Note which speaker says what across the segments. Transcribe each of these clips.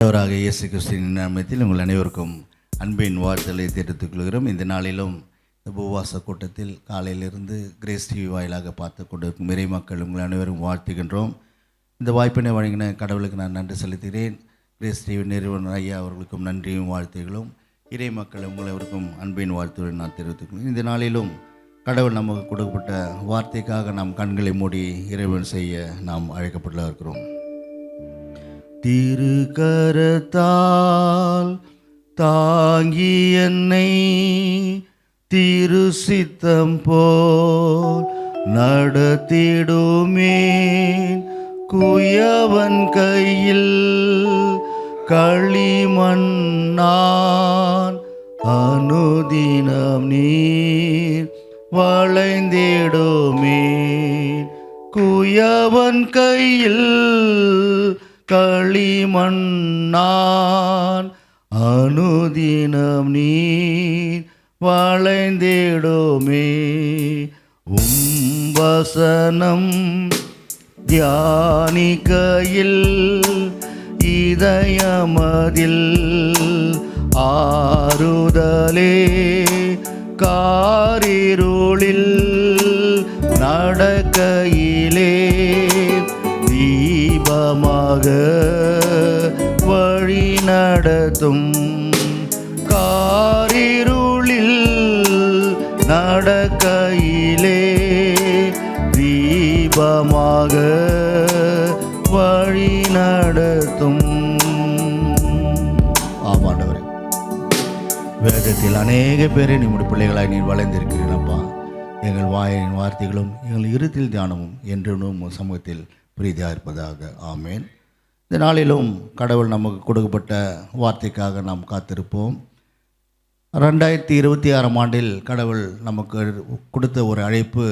Speaker 1: ஆண்டவராக இயேசு கிறிஸ்துவின் நாமத்தில் உங்கள் அனைவருக்கும் அன்பின் வாழ்த்தலை தெரிவித்துக் கொள்கிறோம். இந்த நாளிலும் இந்த உபவாச கூட்டத்தில் காலையிலிருந்து கிரேஸ் டிவி வாயிலாக பார்த்து கொண்டிருக்கும் இறை மக்கள் உங்கள் அனைவரும் வாழ்த்துகின்றோம். இந்த வாய்ப்பினை வழங்கின கடவுளுக்கு நான் நன்றி செலுத்துகிறேன். கிரேஸ் டிவி நிறுவனர் ஐயா அவர்களுக்கும் நன்றியும் வாழ்த்துகளும். இறை மக்கள் உங்களவருக்கும் அன்பின் வாழ்த்துகளை நான் தெரிவித்துக் கொள்கிறேன். இந்த நாளிலும் கடவுள் நமக்கு கொடுக்கப்பட்ட வார்த்தைக்காக நாம் கண்களை மூடி இறைவன் செய்ய நாம் அழைக்கப்பட்டு இருக்கிறோம். திரு கரத்தால் தாங்கி என்னை திரு சித்தம் போல் நடத்திடுமே, குயவன் கையில் களிமண்ணான் அனுதினம் நீர் வளைந்திடுமே, குயவன் கையில் களிமண்ணான் அனுதினம் நீர் வளைந்திடுமே, வசனம் தியானிக்கையில் இதயமதில் ஆறுதலே, காரிருளில் நடக்கையிலே தீபமாக வழி நடத்தும், காரிருளில் நடக்கையிலே தீபமாக வழி நடத்தும். ஆமாண்டவரே, வேதத்தில் அநேக பேரை நம்முடைய பிள்ளைகளாய் நீர் வளைந்திருக்கிறீர்களப்பா. எங்கள் வாயின் வார்த்தைகளும் எங்கள் இருத்தில் தியானமும் என்றும் சமூகத்தில் பிரீதியாக இருப்பதாக. ஆமேன். இந்த நாளிலும் கடவுள் நமக்கு கொடுக்கப்பட்ட வார்த்தைக்காக நாம் காத்திருப்போம். 2026 ஆண்டில் கடவுள் நமக்கு கொடுத்த ஒரு அழைப்பு,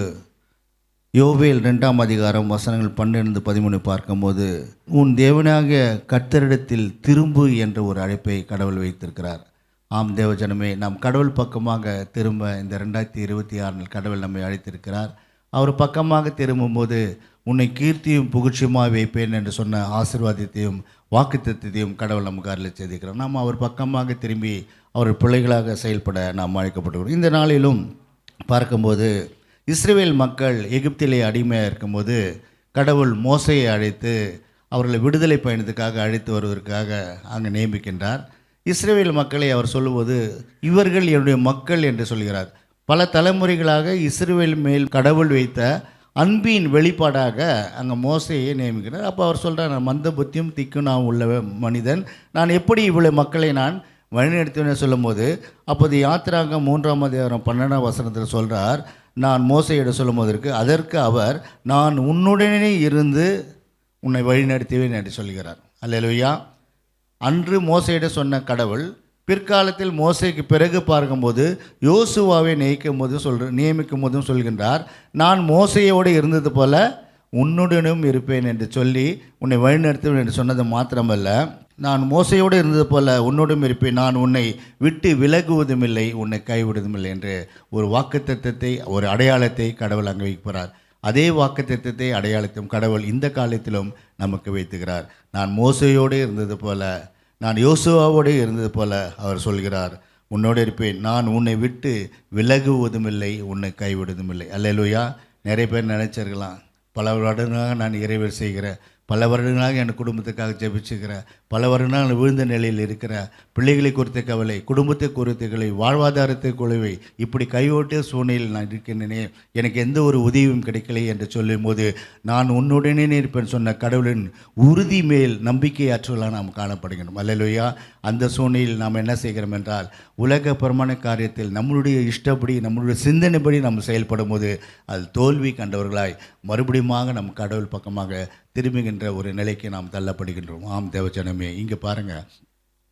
Speaker 1: யோவேல் 2ஆம் அதிகாரம் வசனங்கள் 12-13 பார்க்கும்போது, உன் தேவனாகிய கர்த்தரிடத்தில் திரும்பு என்ற ஒரு அழைப்பை கடவுள் வைத்திருக்கிறார். ஆம் தேவஜனமே, நாம் கடவுள் பக்கமாக திரும்ப இந்த 2026 கடவுள் நம்மை அழைத்திருக்கிறார். அவர் பக்கமாக திரும்பும்போது உன்னை கீர்த்தியும் புகழ்ச்சியுமாக வைப்பேன் என்று சொன்ன ஆசீர்வாதத்தையும் வாக்குத்தத்தத்தையும் கடவுள் நமக்கு அருளி செய்திருக்கிறார். நாம் அவர் பக்கமாக திரும்பி அவர் பிள்ளைகளாக செயல்பட நாம் அழைக்கப்பட்டுள்ளோம். இந்த நாளிலும் பார்க்கும்போது, இஸ்ரவேல் மக்கள் எகிப்திலே அடிமையாக இருக்கும்போது கடவுள் மோசையை அழைத்து அவர்களை விடுதலை பயணத்துக்காக அழைத்து வருவதற்காக அங்கே நியமிக்கின்றார். இஸ்ரவேல் மக்களை அவர் சொல்லும்போது இவர்கள் என்னுடைய மக்கள் என்று சொல்கிறார். பல தலைமுறைகளாக இஸ்ரவேல் மேல் கடவுள் வைத்த அன்பின் வெளிப்பாடாக அங்கே மோசையை நியமிக்கிறார். அப்போ அவர் சொல்கிறார், நான் மந்த புத்தியும் திக்கும் நான் உள்ள மனிதன், நான் எப்படி இவ்வளோ மக்களை நான் வழிநடத்துவேன்னு சொல்லும்போது, அப்போது யாத்திராங்க 3ஆம் அதிகாரம் 12ஆம் வசனத்தில் சொல்கிறார், நான் மோசையிடம் சொல்லும்போதற்கு அதற்கு அவர், நான் உன்னுடனே இருந்து உன்னை வழிநடத்துவேன் என்று சொல்கிறார். அல்லேலூயா. அன்று மோசையிடம் சொன்ன கடவுள் பிற்காலத்தில் மோசைக்கு பிறகு பார்க்கும்போது யோசுவாவை நியமிக்கும் போதும் சொல்கின்றார், நான் மோசையோடு இருந்தது போல உன்னுடனும் இருப்பேன் என்று சொல்லி உன்னை வழிநடத்துவேன் என்று சொன்னது மாத்திரமல்ல, நான் மோசையோடு இருந்தது போல உன்னோடும் இருப்பேன், நான் உன்னை விட்டு விலகுவதும் இல்லை, உன்னை கைவிடுவதும் இல்லை என்று ஒரு வாக்குத்தத்தத்தை, ஒரு அடையாளத்தை கடவுள் அங்கே வைக்கிறார். அதே வாக்குத்தத்தத்தை அடையாளத்தையும் கடவுள் இந்த காலத்திலும் நமக்கு வைத்துகிறார். நான் மோசையோடு இருந்தது போல, நான் யோசுவாவோடு இருந்தது போல அவர் சொல்கிறார், உன்னோடு இருப்பேன், நான் உன்னை விட்டு விலகுவதும் இல்லை, உன்னை கைவிடுவதும் இல்லை. அல்லேலூயா. நிறைய பேர் நினைச்சிருக்கலாம், பல வருடங்களாக நான் இறைவர் செய்கிறேன், பல வருடங்களாக என் குடும்பத்துக்காக ஜெபிச்சுக்கிறேன், பல வருடங்கள் விழுந்த நிலையில் இருக்கிற பிள்ளைகளை குறித்த கவலை, குடும்பத்தை குறித்த கவலை, வாழ்வாதாரத்தை குழுவை, இப்படி கையோட்டிய சூழ்நிலையில் நான் இருக்கின்றனே, எனக்கு எந்த ஒரு உதவியும் கிடைக்கலை என்று சொல்லும் போது, நான் உன்னுடனே இருப்பேன் சொன்ன கடவுளின் உறுதி மேல் நம்பிக்கையாற்றலாக நாம் காணப்படுகிறோம். அல்லேலூயா. அந்த சூழ்நிலையில் நாம் என்ன செய்கிறோம் என்றால், உலக பிரமாண காரியத்தில் நம்மளுடைய இஷ்டப்படி, நம்மளுடைய சிந்தனைப்படி நம்ம செயல்படும் போது அது தோல்வி கண்டவர்களாய் மறுபடியும் நம் கடவுள் பக்கமாக திரும்புகின்ற ஒரு நிலைக்கு நாம் தள்ளப்படுகின்றோம். ஆம் தேவஜனமே, இங்கே பாருங்கள்,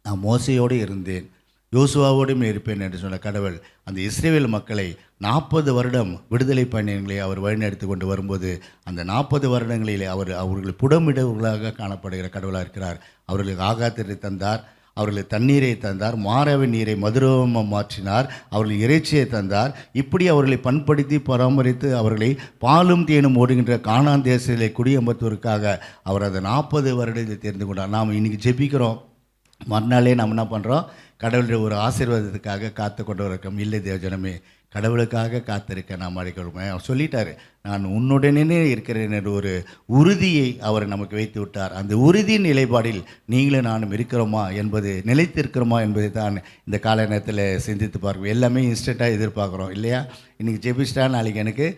Speaker 1: நான் மோசையோடு இருந்தேன், யோசுவாவோடும் இருப்பேன் என்று சொன்ன கடவுள் அந்த இஸ்ரவேல் மக்களை 40 வருடம் விடுதலை பயணங்களை அவர் வழிநடத்தி கொண்டு வரும்போது, அந்த 40 வருடங்களிலே அவர்கள் புடமிடவர்களாக காணப்படுகிற கடவுளாக இருக்கிறார். அவர்களுக்கு ஆகாரத்தை தந்தார், அவர்களுக்கு தண்ணீரை தந்தார், மாறாவின் நீரை மதுரமாக மாற்றினார், அவர்கள் இறைச்சியை தந்தார். இப்படி அவர்களை பண்படுத்தி பராமரித்து அவர்களை பாலும் தேனும் ஓடுகின்ற கானான் தேசத்திலே குடியமர்த்துவதற்காக அவர் அதை 40 வருடத்தை தெரிந்து கொண்டார். நாம் இன்றைக்கி ஜெபிக்கிறோம், மறுநாளே நம்ம என்ன பண்ணுறோம், கடவுளுடைய ஒரு ஆசீர்வாதத்துக்காக காத்து கொண்டு இருக்கோம். இல்லை தேவஜனமே, கடவுளுக்காக காத்திருக்க நாம் அழைக்கிறோமே. அவர் சொல்லிட்டார், நான் உன்னுடனே இருக்கிறேன் என்ற ஒரு உறுதியை அவர் நமக்கு வைத்து விட்டார். அந்த உறுதியின் நிலைப்பாடில் நீங்களும் நானும் இருக்கிறோமா என்பது, நிலைத்திருக்கிறோமா என்பதை தான் இந்த கால நேரத்தில் சிந்தித்து பார்க்கணும். எல்லாமே இன்ஸ்டண்ட்டாக எதிர்பார்க்குறோம் இல்லையா? இன்றைக்கி ஜெபிச்சிட்டா நாளைக்கு எனக்கு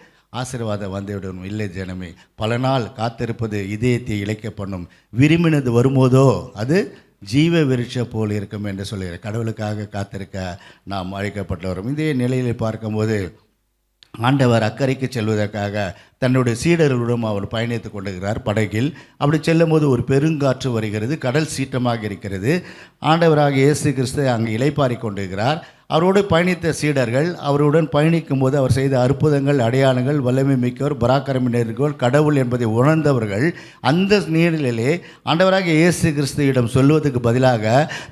Speaker 1: ஆசீர்வாதம் வந்துவிடணும். இல்லை ஜனமே, பல நாள் காத்திருப்பது இதயத்தை இழைக்க பண்ணும். விரும்பினது வரும்போதோ அது ஜீவ விருட்ச போல் இருக்கும் என்று சொல்லுகிறார். கடவுளுக்காக காத்திருக்க நாம் அழைக்கப்பட்டு வரும். இதே நிலையில் பார்க்கும்போது ஆண்டவர் அக்கறைக்கு செல்வதற்காக தன்னுடைய சீடர்களுடன் அவர் பயணித்து கொண்டிருக்கிறார் படகில். அப்படி செல்லும்போது ஒரு பெருங்காற்று வருகிறது, கடல் சீற்றமாக இருக்கிறது. ஆண்டவராக இயேசு கிறிஸ்து அங்கே இளைப்பாரி கொண்டிருக்கிறார். அவரோடு பயணித்த சீடர்கள் அவருடன் பயணிக்கும் போது அவர் செய்த அற்புதங்கள், அடையாளங்கள், வல்லமை மிக்கவர், பராக்கிரமினர்கள், கடவுள் என்பதை உணர்ந்தவர்கள் அந்த நீரிலே ஆண்டவராக இயேசு கிறிஸ்துவிடம் சொல்வதற்கு பதிலாக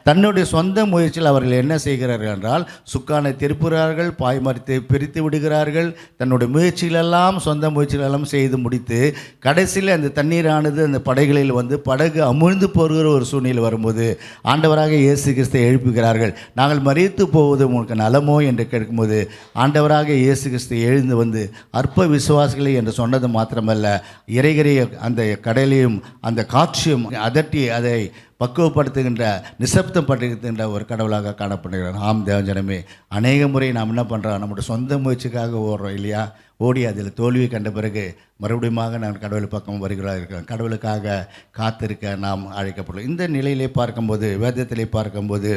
Speaker 1: தன்னுடைய சொந்த முயற்சியில் அவர்கள் என்ன செய்கிறார்கள் என்றால், சுக்கானை திருப்புகிறார்கள், பாய்மரத்தை பிரித்து விடுகிறார்கள். தன்னுடைய முயற்சிகளெல்லாம், சொந்த முயற்சிகளெல்லாம் செய்து முடித்து கடைசியில் அந்த தண்ணீரானது அந்த படகுகளில் வந்து படகு அமிழ்ந்து போகிற ஒரு சூழ்நிலை வரும்போது ஆண்டவராக இயேசு கிறிஸ்துவை எழுப்புகிறார்கள். நாங்கள் மரித்து போவது உங்களுக்கு நலமோ என்று கேட்கும்போது ஆண்டவராக இயேசு கிறிஸ்து எழுந்து வந்து அற்ப விசுவாசிகளை என்று சொன்னது மாத்திரமல்ல, இறைகரைய அந்த கடலையும் அந்த காட்சியும் அதட்டி அதை பக்குவப்படுத்துகின்ற, நிசப்தப்படுத்துகின்ற ஒரு கடவுளாக காணப்படுகிறார். ஆம் தேவஜனமே, அநேக முறை நாம் என்ன பண்ணுறோம், நம்முடைய சொந்த முயற்சிக்காக ஓடுறோம் இல்லையா? ஓடி அதில் தோல்வியை கண்ட பிறகு மறுபடியும் நான் கடவுள் பக்கம் வருகிறார் இருக்கிறோம். கடவுளுக்காக காத்திருக்க நாம் அழைக்கப்படும். இந்த நிலையிலே பார்க்கும்போது, வேதத்திலே பார்க்கும்போது,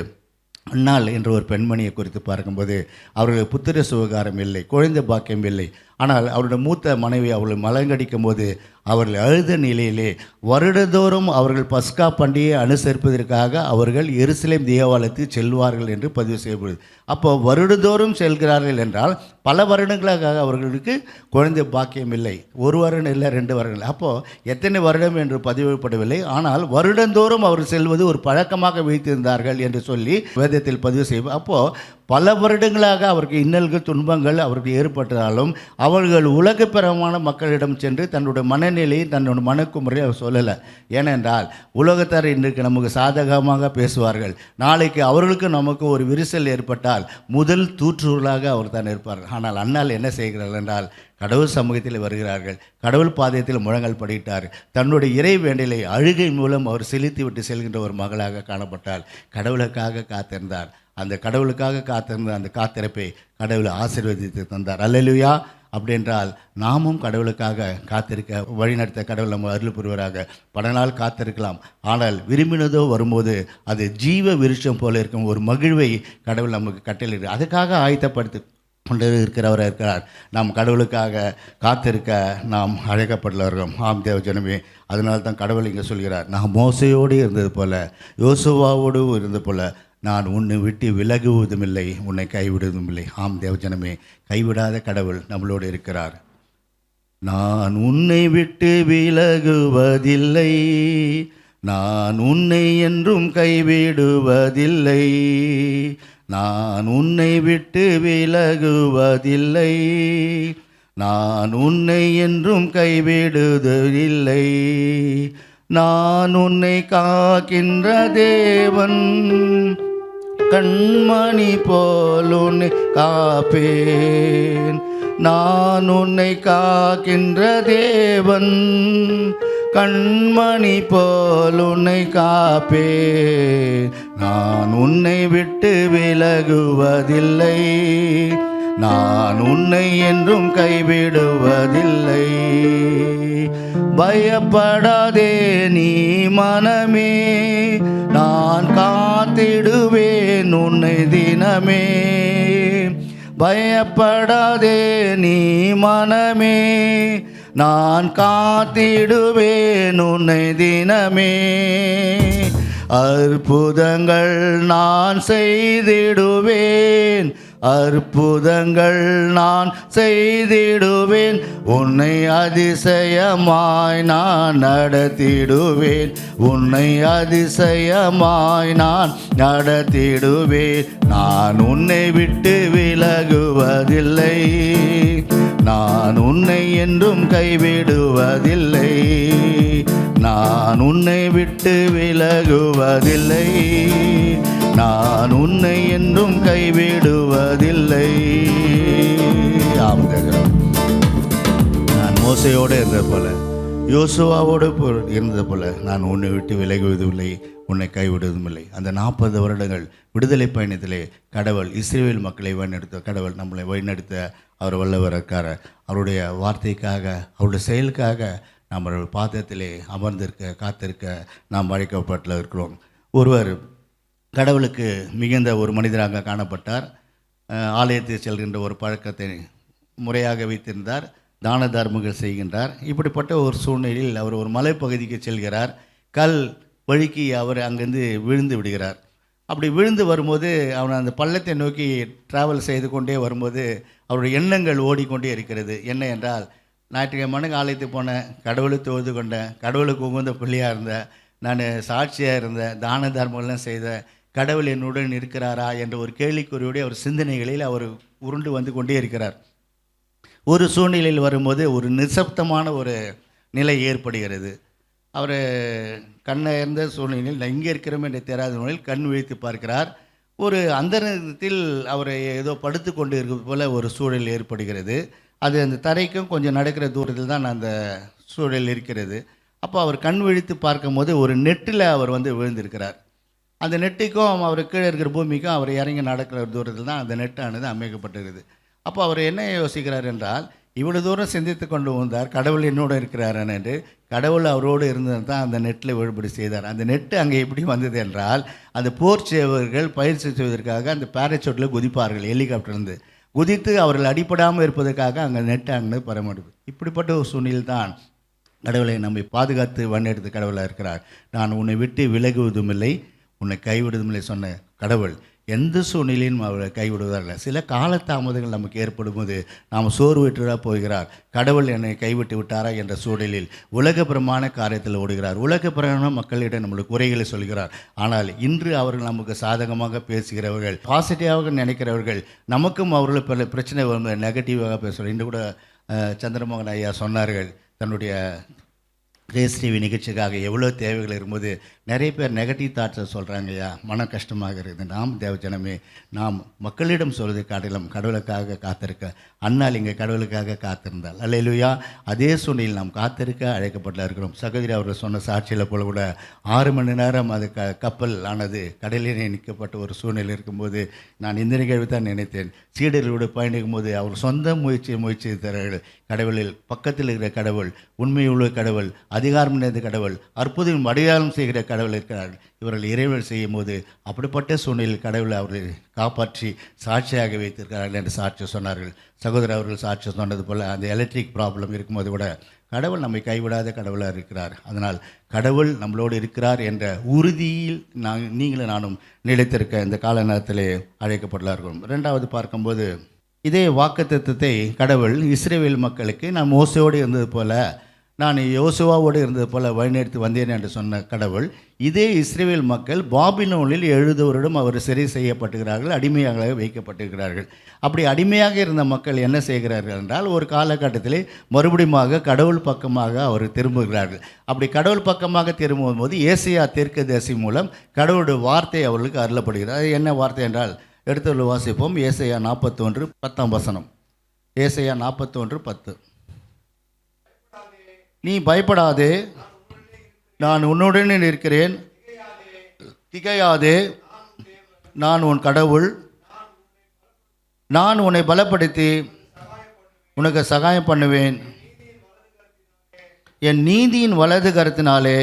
Speaker 1: அன்னாள் என்ற ஒரு பெண்மணியை குறித்து பார்க்கும்போது அவர்களுக்கு புத்திர சுகாரம் இல்லை, குழந்தை பாக்கியம் இல்லை. ஆனால் அவருடைய மூத்த மனைவி அவர்கள் மலங்கடிக்கும் போது அவர்கள் அழுத நிலையிலே வருடந்தோறும் அவர்கள் பஸ்கா பண்டிகையை அனுசரிப்பதற்காக அவர்கள் எருசலேம் தேவாலயத்துக்கு செல்வார்கள் என்று பதிவு செய்யப்படுது. அப்போ வருடந்தோறும் செல்கிறார்கள் என்றால் பல வருடங்களாக அவர்களுக்கு குழந்தை பாக்கியம் இல்லை. ஒரு வருடம் இல்லை, 2 வருடங்கள். அப்போது எத்தனை வருடம் என்று பதிவுப்படவில்லை. ஆனால் வருடந்தோறும் அவர்கள் செல்வது ஒரு பழக்கமாக வைத்திருந்தார்கள் என்று சொல்லி வேதத்தில் பதிவு செய்வோம். அப்போது பல வருடங்களாக அவருக்கு இன்னல்கள், துன்பங்கள் அவருக்கு ஏற்பட்டாலும் அவர்கள் உலகப்பிரமான மக்களிடம் சென்று தன்னுடைய மனநிலையை, தன்னுடைய மனக்குமுறையை அவர் சொல்லலை. ஏனென்றால் உலகத்தார் இன்றைக்கு நமக்கு சாதகமாக பேசுவார்கள். நாளைக்கு அவர்களுக்கு நமக்கு ஒரு விரிசல் ஏற்பட்டால் முதல் தூற்றுவர்களாக அவர் தான் இருப்பார்கள். ஆனால் அன்னால் என்ன செய்கிறார்கள் என்றால், கடவுள் சமூகத்தில் வருகிறார்கள், கடவுள் பாதத்தில் முழங்கல் படிட்டார். தன்னுடைய இறை வேண்டலை அழுகை மூலம் அவர் செலுத்தி விட்டு செல்கின்ற ஒரு மகளாக காணப்பட்டால் கடவுளுக்காக காத்திருந்தார். அந்த கடவுளுக்காக காத்திருந்த அந்த காத்திருப்பை கடவுளை ஆசீர்வதித்து தந்தார். அல்லேலூயா. அப்படின்றால் நாமும் கடவுளுக்காக காத்திருக்க வழிநடத்த கடவுள் நம்ம அருள் புரிவராக. பல நாள் காத்திருக்கலாம், ஆனால் விரும்பினதோ வரும்போது அது ஜீவ விருட்சம் போல இருக்கும் ஒரு மகிழ்வை கடவுள் நமக்கு கட்டளையிடு. அதுக்காக ஆயத்தப்படுத்தி கொண்டு இருக்கிறவராக இருக்கிறார். நாம் கடவுளுக்காக காத்திருக்க நாம் அழைக்கப்பட்டுள்ளவர்கள். ஆம் தேவஜனமே, அதனால தான் கடவுள் இங்கே சொல்கிறார், நான் மோசையோடு இருந்தது போல, யோசுவாவோடு இருந்தது போல நான் உன்னை விட்டு விலகுவதுமில்லை, உன்னை கைவிடுவதுமில்லை. ஆம் தேவஜனமே, கைவிடாத கடவுள் நம்மளோடு இருக்கிறார். நான் உன்னை விட்டு விலகுவதில்லை, நான் உன்னை என்றும் கைவிடுவதில்லை, நான் உன்னை விட்டு விலகுவதில்லை, நான் உன்னை என்றும் கைவிடுவதில்லை, நான் உன்னை காக்கின்ற தேவன், கண்மணி போல் உன்னை காப்பேன், நான் உன்னை காக்கின்ற தேவன், கண்மணி போல் உன்னை காப்பேன், நான் உன்னை விட்டு விலகுவதில்லை, நான் உன்னை என்றும் கைவிடுவதில்லை. பயப்படாதே நீ மனமே, நான் காத்திடுவேன் உன்னை தினமே. பயப்படாதே நீ மனமே, நான் காத்திடுவேன் உன்னை தினமே. அற்புதங்கள் நான் செய்திடுவேன், அற்புதங்கள் நான் செய்திடுவேன், உன்னை அதிசயமாய் நான் நடத்திடுவேன், உன்னை அதிசயமாய் நான் நடத்திடுவேன். நான் உன்னை விட்டு விலகுவதில்லை, நான் உன்னை என்றும் கைவிடுவதில்லை, நான் உன்னை விட்டு விலகுவதில்லை, நான் உன்னை என்றும் கைவிடுவதில்லை. நான் மோசையோடு இருந்தது போல, யோசுவாவோடு இருந்தது போல நான் உன்னை விட்டு விலகுவதில்லை, உன்னை கைவிடுவதும் இல்லை. அந்த 40 வருடங்கள் விடுதலை பயணத்திலே கடவுள் இஸ்ரவேல் மக்களை வழிநடத்த, கடவுள் நம்மளை வழிநடத்த அவர் வல்லவர் இருக்கார். அவருடைய வார்த்தைக்காக, அவருடைய செயலுக்காக நாம் அவருடைய பாதத்திலே அமர்ந்திருக்க, காத்திருக்க நாம் அழைக்கப்பட்டு இருக்கிறோம். ஒருவர் கடவுளுக்கு மிகுந்த ஒரு மனிதராக காணப்பட்டார். ஆலயத்தில் செல்கின்ற ஒரு பழக்கத்தை முறையாக வைத்திருந்தார். தான தர்மங்கள் செய்கின்றார். இப்படிப்பட்ட ஒரு சூழ்நிலையில் அவர் ஒரு மலைப்பகுதிக்கு செல்கிறார். கல் வழுக்கி அவர் அங்கேருந்து விழுந்து விடுகிறார். அப்படி விழுந்து வரும்போது அவன் அந்த பள்ளத்தை நோக்கி ட்ராவல் செய்து கொண்டே வரும்போது அவருடைய எண்ணங்கள் ஓடிக்கொண்டே இருக்கிறது. என்ன என்றால், ஞாயிற்றுக்கிழமை ஆலயத்துக்கு போனேன், கடவுளை தொழுது கொண்டேன், கடவுளுக்கு உகந்த பிள்ளையாக இருந்தேன், நான் சாட்சியாக இருந்தேன், தான தர்மங்கள்லாம் செய்தேன், கடவுள் என்னுடன் இருக்கிறாரா என்ற ஒரு கேள்விக்குறியோடைய அவர் சிந்தனைகளில் அவர் உருண்டு வந்து கொண்டே இருக்கிறார். ஒரு சூழ்நிலையில் வரும்போது ஒரு நிசப்தமான ஒரு நிலை ஏற்படுகிறது. அவர் கண்ணை இருந்த சூழ்நிலையில் இங்கே இருக்கிறோம் என்று தெரியாத நிலையில் கண் விழித்து பார்க்கிறார். ஒரு அந்த நேரத்தில் அவர் ஏதோ படுத்து கொண்டு இருக்கிறது போல ஒரு சூழல் ஏற்படுகிறது. அது அந்த தரைக்கும் கொஞ்சம் நடக்கிற தூரத்தில் தான் அந்த சூழல் இருக்கிறது. அப்போ அவர் கண் விழித்து பார்க்கும்போது ஒரு நெட்டில் அவர் வந்து விழுந்திருக்கிறார். அந்த நெட்டுக்கும் அவர் கீழே இருக்கிற பூமிக்கும் அவர் இறங்கி நடக்கிற தூரத்தில் தான் அந்த நெட்டானது அமைக்கப்பட்டிருக்குது. அப்போ அவர் என்ன யோசிக்கிறார் என்றால், இவ்வளோ தூரம் சிந்தித்து கொண்டு வந்தார், கடவுள் என்னோடு இருக்கிறார் என்று. கடவுள் அவரோடு இருந்தது தான் அந்த நெட்டில் விழுபடி செய்தார். அந்த நெட்டு அங்கே எப்படி வந்தது என்றால், அந்த போர் சேவர்கள் பயிற்சி செய்வதற்காக அந்த பேரச்சூட்டில் குதிப்பார்கள், ஹெலிகாப்டர்லேருந்து குதித்து அவர்கள் அடிப்படாமல் இருப்பதற்காக அங்கே நெட்டு அங்கே பரமாடுது. இப்படிப்பட்ட ஒரு சூழ்நிலை தான் கடவுளை நம்மை பாதுகாத்து வழிநடத்து கடவுளாக இருக்கிறார். நான் உன்னை விட்டு விலகுவதும் இல்லை, உன்னை கைவிடுவதும் இல்லை சொன்ன கடவுள் எந்த சூழ்நிலையும் அவரை கைவிடுவதில்லை. சில காலதாமதங்கள் நமக்கு ஏற்படும் போது நாம் சோர்வுற்றா போகிறார், கடவுள் என்னை கைவிட்டு விட்டாரா என்ற சூழலில் உலகபுரமான காரியத்தில் ஓடுகிறார். உலகபுரமான மக்களிடம் நம்மளுக்கு குறைகளை சொல்கிறார். ஆனால் இன்று அவர்கள் நமக்கு சாதகமாக பேசுகிறவர்கள், பாசிட்டிவாக நினைக்கிறவர்கள், நமக்கும் அவர்கள் பிரச்சனை வரும்போது நெகட்டிவாக பேசுகிறார். இன்று கூட சந்திரமோகன் ஐயா சொன்னார்கள், தன்னுடைய கிரேஸ் டிவி நிகழ்ச்சிக்காக எவ்வளோ தேவைகள் இருக்கும்போது நிறைய பேர் நெகட்டிவ் தாட்ஸை சொல்கிறாங்க. ஐயா, மன கஷ்டமாக இருக்குது. நாம் தேவஜனமே, நாம் மக்களிடம் சொல்வதை காட்டிலும் கடவுளுக்காக காத்திருக்க, அண்ணால் இங்கே கடவுளுக்காக காத்திருந்தால் அல்லேலூயா. அதே சூழ்நிலையில் நாம் காத்திருக்க அழைக்கப்பட்டு இருக்கிறோம். சகோதரி அவர்கள் சொன்ன சாட்சியில் போல கூட 6 மணி நேரம் அது கப்பல் ஆனது கடலிலே நிற்கப்பட்ட ஒரு சூழ்நிலை இருக்கும்போது நான் இந்த நிகழ்வு தான் நினைத்தேன். சீடர்களோடு பயணிக்கும் போது அவர் சொந்த முயற்சி தரார்கள். கடவுளில் பக்கத்தில் இருக்கிற கடவுள், உண்மையுள்ள கடவுள், அதிகாரம் நிறைந்த கடவுள், அற்புதம் அடையாளம் செய்கிற கடவுள் இருக்கிறார்கள். இவர்கள் இறைவன் செய்யும் போது அப்படிப்பட்ட சூழ்நிலையில் கடவுளை அவர்களை காப்பாற்றி சாட்சியாக வைத்திருக்கிறார்கள் என்று சாட்சி சொன்னார்கள். சகோதரர் அவர்கள் சாட்சி சொன்னது போல் அந்த எலக்ட்ரிக் ப்ராப்ளம் இருக்கும்போது கூட கடவுள் நம்மை கைவிடாத கடவுளாக இருக்கிறார். அதனால் கடவுள் நம்மளோடு இருக்கிறார் என்ற உறுதியில் நீங்களும் நானும் நிலைத்திருக்க இந்த கால நேரத்திலே அழைக்கப்பட்டுள்ளார்கள். 2வது பார்க்கும்போது, இதே வாக்குத்தத்தத்தை கடவுள் இஸ்ரவேல் மக்களுக்கு நான் மோசையோடு இருந்தது போல, நான் யோசுவாவோடு இருந்தது போல வழிநடத்தி வந்தேன் என்று சொன்ன கடவுள், இதே இஸ்ரவேல் மக்கள் பாபிலோனில் 70 வருடம் அவர் சிறை செய்யப்பட்டுகிறார்கள், அடிமையாக வைக்கப்பட்டிருக்கிறார்கள். அப்படி அடிமையாக இருந்த மக்கள் என்ன செய்கிறார்கள் என்றால், ஒரு காலகட்டத்திலே மறுபடியும் கடவுள் பக்கமாக அவர் திரும்புகிறார்கள். அப்படி கடவுள் பக்கமாக திரும்பும் போது ஏசாயா தீர்க்கதரிசி மூலம் கடவுளுடைய வார்த்தை அவர்களுக்கு அருளப்படுகிறது. அது என்ன வார்த்தை என்றால், எடுத்து வாசிப்போம். ஏசாயா 41 10ஆம் வசனம். ஏசாயா 41 10. நீ பயப்படாதே, நான் உன்னுடனே இருக்கிறேன், திகையாதே, நான் உன் கடவுள், நான் உன்னை பலப்படுத்தி உனக்கு சகாயம் பண்ணுவேன், என் நீதியின் வலது கரத்தினாலே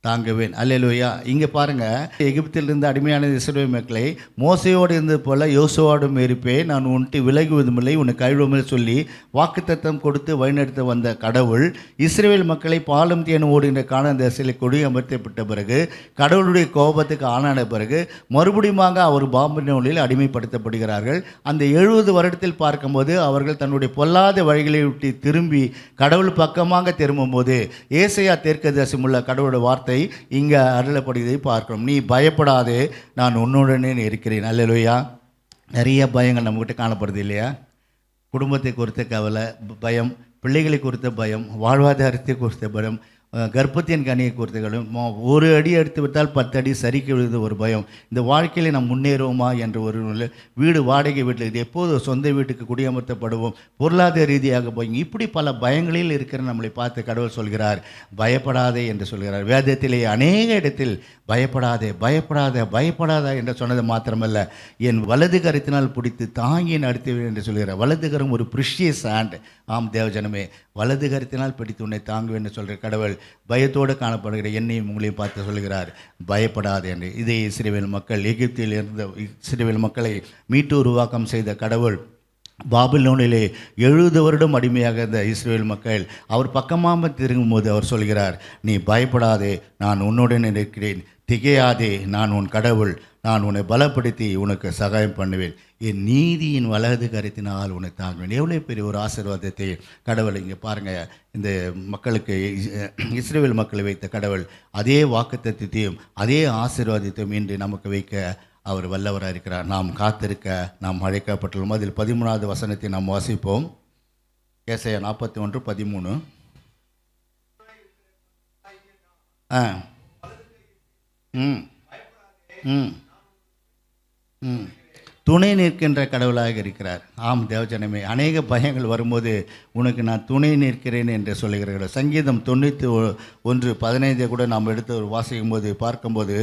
Speaker 1: தாங்குவேன். அல்லேலூயா. இங்கே பாருங்கள், எகிப்திலிருந்து அடிமையான இஸ்ரவேல் மக்களை மோசையோடு இருந்தது போல யோசுவாவோடும் இருப்பேன், நான் உன்ட்டு விலகுவதுமில்லை, உன்னை கைவிடுவதில்லை சொல்லி வாக்குத்தத்தம் கொடுத்து வழிநடத்த வந்த கடவுள் இஸ்ரவேல் மக்களை பாலும் தேனும் ஓடுகின்ற கானான் தேசத்தில் கொடி அமர்த்தப்பட்ட பிறகு, கடவுளுடைய கோபத்துக்கு ஆளான பிறகு மறுபடியும் அவர் பாபிலோனில் அடிமைப்படுத்தப்படுகிறார்கள். அந்த 70 வருடத்தில் பார்க்கும்போது அவர்கள் தன்னுடைய பொல்லாத வழிகளை விட்டு திரும்பி கடவுள் பக்கமாக திரும்பும்போது ஏசாயா தீர்க்கதரிசி உள்ள கடவுளுடைய வார்த்தை இங்கே அருளப்படுவதை பார்க்கிறோம். நீ பயப்படாதே, நான் உன்னுடனே இருக்கிறேன். அல்லேலூயா. நிறைய பயங்கள் நம்மகிட்ட காணப்படுது இல்லையா? குடும்பத்தை குறித்த கவலை, பயம், பிள்ளைகளை குறித்த பயம், வாழ்வாதாரத்தை குறித்த பயம், கர்ப்பத்தின் கனியை குறித்துகளும் ஒரு அடி எடுத்து விட்டால் 10 அடி சரிக்கு விழுது ஒரு பயம். இந்த வாழ்க்கையில் நாம் முன்னேறுவோமா என்ற ஒரு வீடு வாடகை வீட்டில் எப்போது சொந்த வீட்டுக்கு குடியமர்த்தப்படுவோம், பொருளாதார ரீதியாக போய் இப்படி பல பயங்களில் இருக்கிற நம்மளை பார்த்து கடவுள் சொல்கிறார் பயப்படாதே என்று சொல்கிறார். வேதத்திலே அநேக இடத்தில் பயப்படாதே பயப்படாதே பயப்படாதா என்று சொன்னது மாத்திரமல்ல, என் வலது கரத்தினால் பிடித்து தாங்கி நடத்துவேன் என்று சொல்கிறார். வலது கரம் ஒரு ப்ரிஷியஸ் ஹேண்ட். ஆம் தேவஜனமே, வலது கரத்தினால் பிடித்து உன்னை தாங்குவேன் என்று சொல்கிற கடவுள் பயத்தோடு காணப்படுகிற என்னையும் உங்களையும் பார்த்து சொல்கிறார் பயப்படாது என்று. இதே இஸ்ரவேல் மக்கள், எகிப்தில் இருந்த இஸ்ரவேல் மக்களை மீட்டு உருவாக்கம் செய்த கடவுள் பாபிலோனிலே 70 வருடம் அடிமையாக இருந்த இஸ்ரவேல் மக்கள் அவர் பக்கமாக திரும்பும்போது அவர் சொல்கிறார், நீ பயப்படாதே, நான் உன்னுடன் இருக்கிறேன், திகையாதே, நான் உன் கடவுள், நான் உன்னை பலப்படுத்தி உனக்கு சகாயம் பண்ணுவேன், என் நீதியின் வலது கரத்தினால் உன்னை தாங்குவேன். எவ்வளோ பெரிய ஒரு ஆசீர்வாதத்தை கடவுள் இங்கே பாருங்கள். இந்த மக்களுக்கு, இஸ்ரவேல் மக்களை வைத்த கடவுள் அதே வாக்குத்தத்தத்தையும் அதே ஆசீர்வாதத்தையும் இன்று நமக்கு வைக்க அவர் வல்லவராக இருக்கிறார். நாம் காத்திருக்க நாம் அழைக்கப்பட்டுள்ளோம். அதில் 13வது வசனத்தை நாம் வாசிப்போம். ஏசாயா 41:13. துணை நிற்கின்ற கடவுளாக இருக்கிறார். ஆம் தேவஜனமே, அநேக பயங்கள் வரும்போது உனக்கு நான் துணை நிற்கிறேன் என்று சொல்லுகிறார்கள். சங்கீதம் 91:15 கூட நாம் எடுத்து வாசிக்கும் போது பார்க்கும்போது,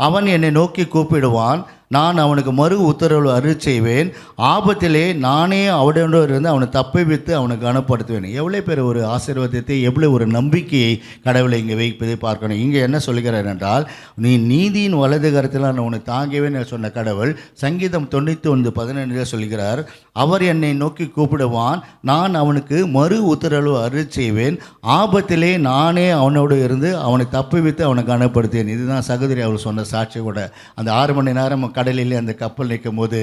Speaker 1: அவன் என்னை நோக்கி கூப்பிடுவான், நான் அவனுக்கு மறு உத்தரவு அருள் செய்வேன், ஆபத்திலே நானே அவனோடு இருந்து அவனை தப்பிவித்து அவனுக்கு கனப்படுத்துவேன். எவ்வளோ பேர் ஒரு ஆசீர்வாதத்தை, எவ்வளோ ஒரு நம்பிக்கையை கடவுளை இங்கே வைப்பதை பார்க்கணும். இங்கே என்ன சொல்கிறார் என்றால், நீ நீதியின் வலது கரத்தில் நான் உன்னை தாங்குவேன் சொன்ன கடவுள் சங்கீதம் 91:15 சொல்கிறார், அவர் என்னை நோக்கி கூப்பிடுவான், நான் அவனுக்கு மறு உத்தரவு அருள் செய்வேன், ஆபத்திலே நானே அவனோடு இருந்து அவனை தப்பிவித்து அவனை கனப்படுத்தேன். இதுதான் சகோதரி அவர் சொன்ன சாட்சி கூட. அந்த 6 மணி நேரம் கடலிலே அந்த கப்பல் நிற்கும் போது,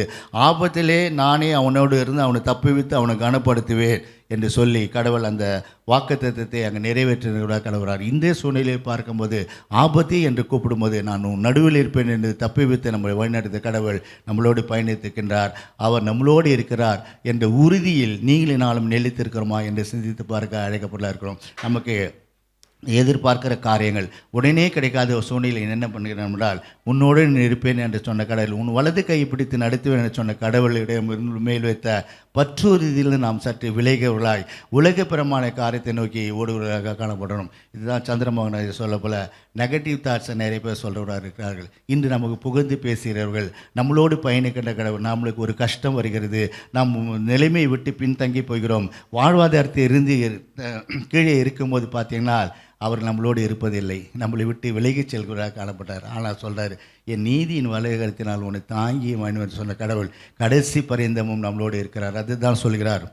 Speaker 1: ஆபத்திலே நானே அவனோடு இருந்து அவனை தப்பிவித்து அவனை கனப்படுத்துவேன் என்று சொல்லி கடவுள் அந்த வாக்குத்தத்தத்தை அங்கே நிறைவேற்றினோட கடவுளார். இந்த சூழ்நிலையை பார்க்கும்போது, ஆபத்து என்று கூப்பிடும்போது நான் நடுவில் இருப்பேன் என்று தப்பிவித்து நம்மளை வழிநடத்த கடவுள் நம்மளோடு பயணித்திருக்கின்றார். அவர் நம்மளோடு இருக்கிறார் என்ற உறுதியில் நீங்களினாலும் நிலைத்திருக்கிறோமா என்று சிந்தித்து பார்க்க அழைக்கப்பட இருக்கிறோம். நமக்கு எதிர்பார்க்கிற காரியங்கள் உடனே கிடைக்காத ஒரு சூழ்நிலை என்ன பண்ணுகிறேன் என்றால், உன்னோடு இருப்பேன் என்று சொன்ன கடவுள், உன் வலது கை பிடித்து நடத்துவேன் என்று சொன்ன கடவுளிடம் மேல் வைத்த பற்றுறுதியில் நாம் சற்று விலகியவர்களாய் உலக பிரமாண காரியத்தை நோக்கி ஓடுவர்களாக காணப்படணும். இதுதான் சந்திரமோகன் சொல்ல போல நெகட்டிவ் தாட்ஸை நிறைய பேர் சொல்கிறவராக இருக்கிறார்கள். இன்று நமக்கு புகழ்ந்து பேசுகிறவர்கள், நம்மளோடு பயணிக்கின்ற கடவுள், நம்மளுக்கு ஒரு கஷ்டம் வருகிறது, நாம் நிலைமையை விட்டு பின்தங்கி போகிறோம், வாழ்வாதாரத்தை இருந்து கீழே இருக்கும்போது பார்த்தீங்கன்னா அவர் நம்மளோடு இருப்பதில்லை, நம்மளை விட்டு விலகிச் செல்கிறார் காணப்பட்டார். ஆனால் சொல்கிறார், என் நீதியின் வலைகரத்தினால் உன்னை தாங்கி என்று சொன்ன கடவுள் கடைசி பரியந்தமும் நம்மளோடு இருக்கிறார். அதுதான் சொல்கிறார்.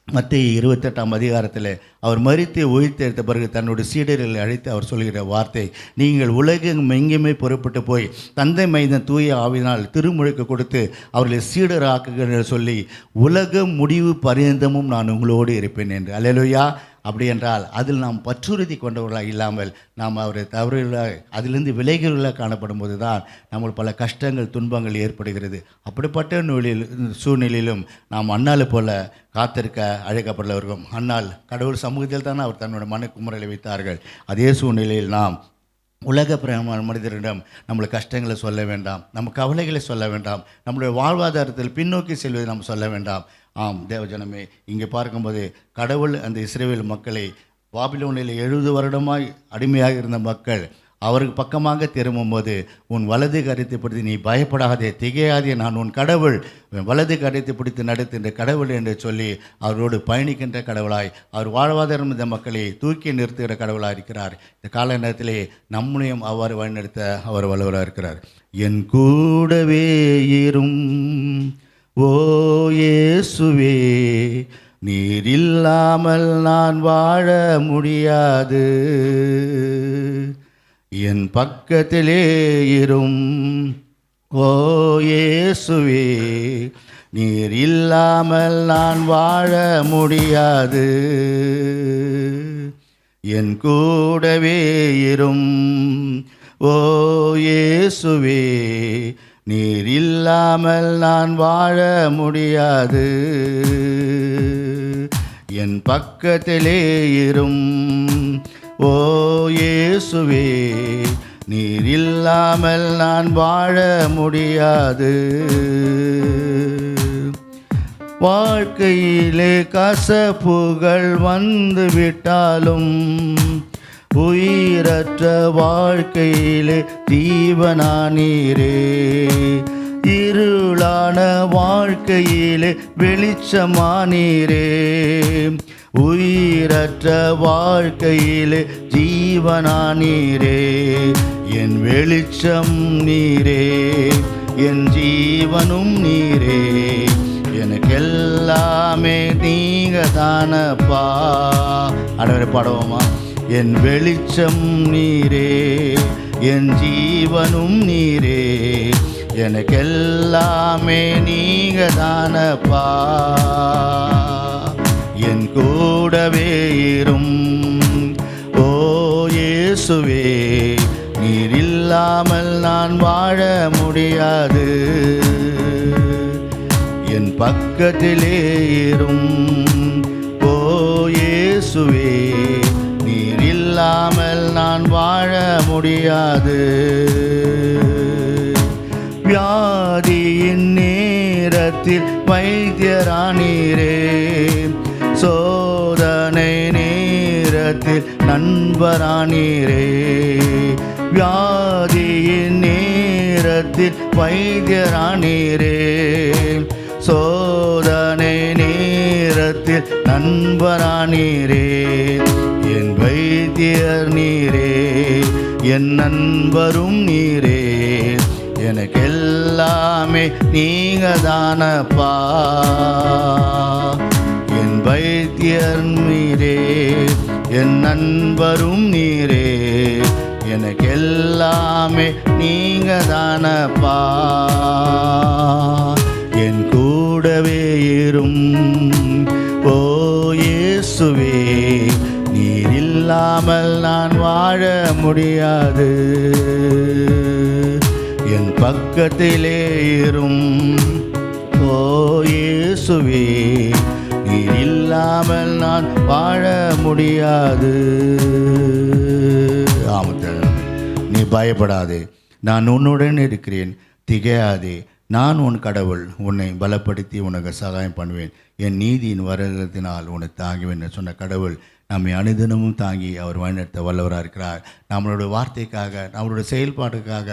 Speaker 1: மத்தேயு 28 அவர் மரித்து உயிர்த்தெடுத்த பிறகு தன்னுடைய சீடர்களை அழைத்து அவர் சொல்கிற வார்த்தை, நீங்கள் உலகம் எங்கேயுமே புறப்பட்டு போய் தந்தை மைந்தன் தூய ஆவியினால் திருமுழுக்கு கொடுத்து அவர்களை சீடராக்குங்கள் சொல்லி உலகம் முடிவு பரியந்தமும் நான் உங்களோடு இருப்பேன் என்று. அல்லேலூயா. அப்படி என்றால் அதில் நாம் பற்றுறுதி கொண்டவர்களாக இல்லாமல் நாம் அவரை தவறுகளாக அதிலிருந்து விலகுகளாக காணப்படும் போது தான் நம்மளுக்கு பல கஷ்டங்கள் துன்பங்கள் ஏற்படுகிறது. அப்படிப்பட்ட சூழ்நிலையிலும் நாம் அண்ணால் போல காத்திருக்க அழைக்கப்படவர்கள். அண்ணால் கடவுள் சமூகத்தில் தான் அவர் தன்னோட மனக்குமுறையை வைத்தார்கள். அதே சூழ்நிலையில் நாம் உலக பிரமான மனிதரிடம் நம்மளை கஷ்டங்களை சொல்ல வேண்டாம், நம்ம கவலைகளை சொல்ல வேண்டாம், நம்மளுடைய வாழ்வாதாரத்தில் பின்னோக்கி செல்வதை நாம் சொல்ல வேண்டாம். ஆம் தேவஜனமே, இங்கே பார்க்கும்போது கடவுள் அந்த இஸ்ரவேல் மக்களை பாபிலோனில் 70 வருடமாய் அடிமையாக இருந்த மக்கள் அவருக்கு பக்கமாக திரும்பும்போது, உன் வலது கரத்தை பிடித்து நீ பயப்படாதே திகையாதே, நான் உன் கடவுள், வலது கரத்தை பிடித்து நடத்துகின்ற கடவுள் என்று சொல்லி அவரோடு பயணிக்கின்ற கடவுளாய், அவர் வாழ்வாதாரம் இந்த மக்களை தூக்கி நிறுத்துகிற கடவுளாக இருக்கிறார். இந்த கால நேரத்திலே நம்மளையும் அவ்வாறு வழிநடத்த அவர் வல்லவராக இருக்கிறார். என் கூடவே இரும் ஓ இயேசுவே, நீர் இல்லாமல் நான் வாழ முடியாது, என் பக்கத்திலே இரும் ஓ இயேசுவே, நீர் இல்லாமல் நான் வாழ முடியாது, என் கூடவே இரும் ஓ இயேசுவே, நீர் இல்லாமல் நான் வாழ முடியாது, என் பக்கத்திலே இரும் ஓ இயேசுவே, நீர் இல்லாமல் நான் வாழ முடியாது. வாழ்க்கையிலே கசப்புகள் வந்து விட்டாலும், உயிரற்ற வாழ்க்கையிலே ஜீவனானீரே. இருளான வாழ்க்கையிலே வெளிச்சமானீரே. உயிரற்ற வாழ்க்கையிலே ஜீவனானீரே. என் வெளிச்சம் நீரே, என் ஜீவனும் நீரே. எனக்கெல்லாமே நீங்க தானப்பா. ஆண்டவரே பாடுவோமா? என் வெளிச்சம் நீரே, என் ஜீவனும் நீரே. எனக்கெல்லாமே நீங்க தானப்பா. என் கூடவே இரும் ஓ இயேசுவே, நீர் இல்லாமல் நான் வாழ முடியாது. என் பக்கத்திலே இரும் ஓ இயேசுவே, நீர் இல்லாமல் நான் வாழ முடியாது. வியாதியின் நேரத்தில் வைத்தியரானீரே. சோதனை நேரத்தில் நண்பரானீரே. வியாதியின் நேரத்தில் வைத்தியரானீரே. சோதனை நேரத்தில் நண்பரானீரே. என் வைத்தியர் நீரே, என் நண்பரும் நீரே. எனக்கெல்லாமே நீங்க தானப்பா. என் வைத்தியர் நீரே, என் நண்பரும் நீரே. எனக்கெல்லாமே நீங்க தானப்பா. என் கூடவே இரும் ஓ இயேசுவே, நீர் இல்லாமல் நான் வாழ முடியாது. என் பக்கத்திலே இரும் ஓ இயேசுவே, நீர் இல்லாமல் நான் வாழ முடியாது. ஆமாம், நீ பயப்படாதே, நான் உன்னுடன் இருக்கிறேன், திகையாதே. நான் உன் கடவுள், உன்னை பலப்படுத்தி உனக்கு சகாயம் பண்ணுவேன். என் நீதியின் வருடத்தினால் உன்னை தாங்குவேன் என்று சொன்ன கடவுள் நம்மை அனுதினமும் தாங்கி அவர் வழிநடத்த வல்லவராக இருக்கிறார். நம்மளுடைய வார்த்தைக்காக, நம்மளுடைய செயல்பாட்டுக்காக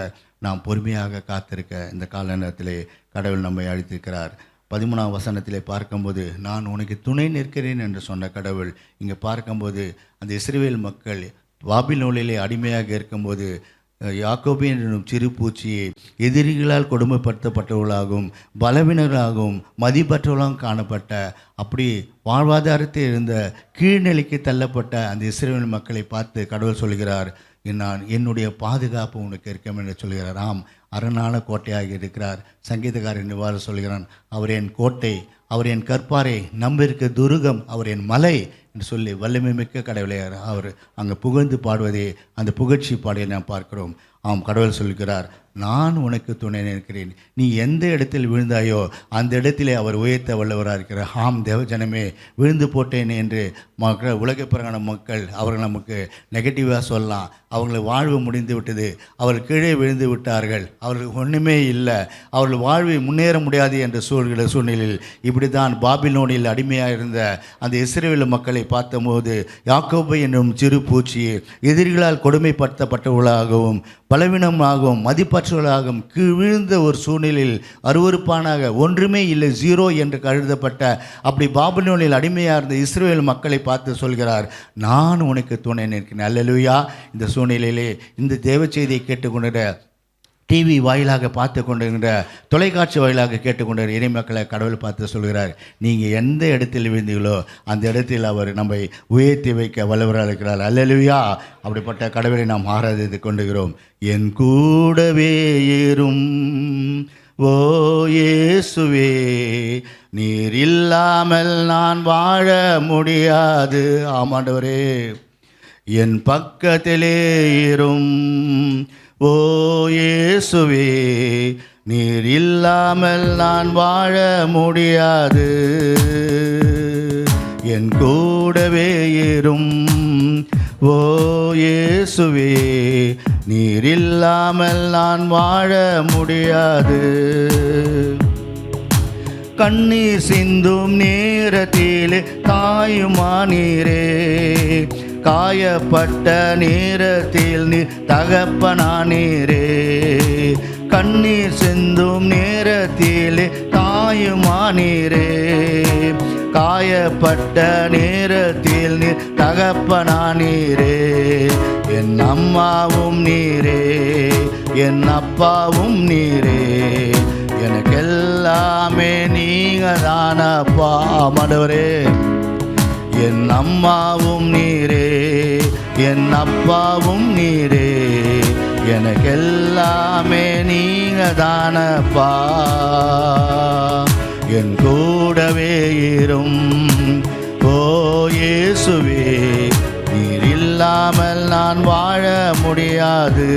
Speaker 1: நாம் பொறுமையாக காத்திருக்க இந்த கால நேரத்திலே கடவுள் நம்மை அழைத்திருக்கிறார். 13ஆம் வசனத்திலே பார்க்கும்போது, நான் உனக்கு துணை நிற்கிறேன் என்று சொன்ன கடவுள் இங்கே பார்க்கும்போது, அந்த இஸ்ரவேல் மக்கள் பாபிலோனிலே அடிமையாக இருக்கும்போது யாக்கோபு என்னும் சிறு பூச்சியை எதிரிகளால் கொடுமைப்படுத்தப்பட்டவர்களாகவும் பலவீனர்களாகவும் மதிப்பற்றவர்களாகவும் காணப்பட்ட, அப்படி வாழ்வாதாரத்தில் இருந்த கீழ்நிலைக்கு தள்ளப்பட்ட அந்த இஸ்ரவேல் மக்களை பார்த்து கடவுள் சொல்கிறார், நான் என்னுடைய பாதுகாப்பு உனக்கு இருக்கும் என்று சொல்கிறார். ஆம், அரணான கோட்டையாக இருக்கிறார். சங்கீதக்காரன் இவ்வாறு சொல்கிறான், அவர் என் கோட்டை, அவர் என் கற்பாரை, நம்பிருக்க துருகம், அவர் என் மலை என்று சொல்லி வல்லமை மிக்க கடவுளை அவர் அங்கே புகழ்ந்து பாடுவதே அந்த புகழ்ச்சி பாடையை நாம் பார்க்கிறோம். ஆம், கடவுள் சொல்கிறார், நான் உனக்கு துணை நிற்கிறேன். நீ எந்த இடத்தில் விழுந்தாயோ அந்த இடத்திலே அவர் உயர்த்த வல்லவராக இருக்கிறார். ஆம் தேவஜனமே, விழுந்து போட்டேன் என்று மக்கள், உலக பிறகான மக்கள் அவர்கள் நமக்கு நெகட்டிவாக சொல்லலாம். அவர்கள் வாழ்வு முடிந்து விட்டது, அவர்கள் கீழே விழுந்து விட்டார்கள், அவர்களுக்கு ஒன்றுமே இல்லை, அவர்கள் வாழ்வை முன்னேற முடியாது என்ற சூழ்நிலையில் இப்படி தான் பாபிலோனில் அடிமையாக இருந்த அந்த இஸ்ரவேல் மக்களை பார்த்தபோது, யாக்கோபு என்னும் சிறு பூச்சி எதிரிகளால் கொடுமைப்படுத்தப்பட்டவர்களாகவும் பலவீனமாகவும் மதிப்பற்றவர்களாகவும் விழுந்த ஒரு சூழ்நிலையில் அருவருப்பானாக ஒன்றுமே இல்லை, ஜீரோ என்று கருதப்பட்ட அப்படி பாபிலோனில் அடிமையாக இருந்த இஸ்ரவேல் மக்களை பார்த்து சொல்கிறார், நான் உனக்கு துணை நிற்கிறேன். அல்லேலூயா. இந்த சூழ்நிலையிலே இந்த தேவ செய்தியை கேட்டுக்கொண்ட டிவி வாயிலாக பார்த்து கொண்டிருக்கிற, தொலைக்காட்சி வாயிலாக கேட்டுக்கொண்டிருக்கிற இறை மக்களை கடவுள் பார்த்து சொல்கிறார், நீங்கள் எந்த இடத்தில் விழுந்தீங்களோ அந்த இடத்தில் அவர் நம்மை உயர்த்தி வைக்க வல்லவராக இருக்கிறார். அல்லேலூயா. அப்படிப்பட்ட கடவுளை நாம் ஆராதித்து கொண்டுகிறோம். என் கூடவே ஏறும் ஓ இயேசுவே, நீர் இல்லாமல் நான் வாழ முடியாது. ஆமாண்டவரே, என் பக்கத்திலே ஏறும் ஓ இயேசுவே, நீர் இல்லாமல் நான் வாழ முடியாது. என் கூடவே ஏறும் ஓ இயேசுவே, நீர் இல்லாமல் நான் வாழ முடியாது. கண்ணீர் சிந்தும் நேரத்திலே தாயுமானீரே, காயப்பட்ட நேரத்தில் நீ தகப்பனானீரே. கண்ணீர் சிந்தும் நேரத்திலே தாயுமானீரே, காயப்பட்ட நேரத்தில் நீ தகப்பனானீரே. என் அம்மாவும் நீரே, என் அப்பாவும் நீரே, எனக்கெல்லாமே நீங்க தானப்பா. ஆண்டவரே, என் அம்மாவும் நீரே, என் அப்பாவும் நீரே, எனக்கெல்லாமே நீங்க தானப்பா. என் கூடவே இரும் ஓ இயேசுவே, நீர் இல்லாமல் நான் வாழ முடியாது.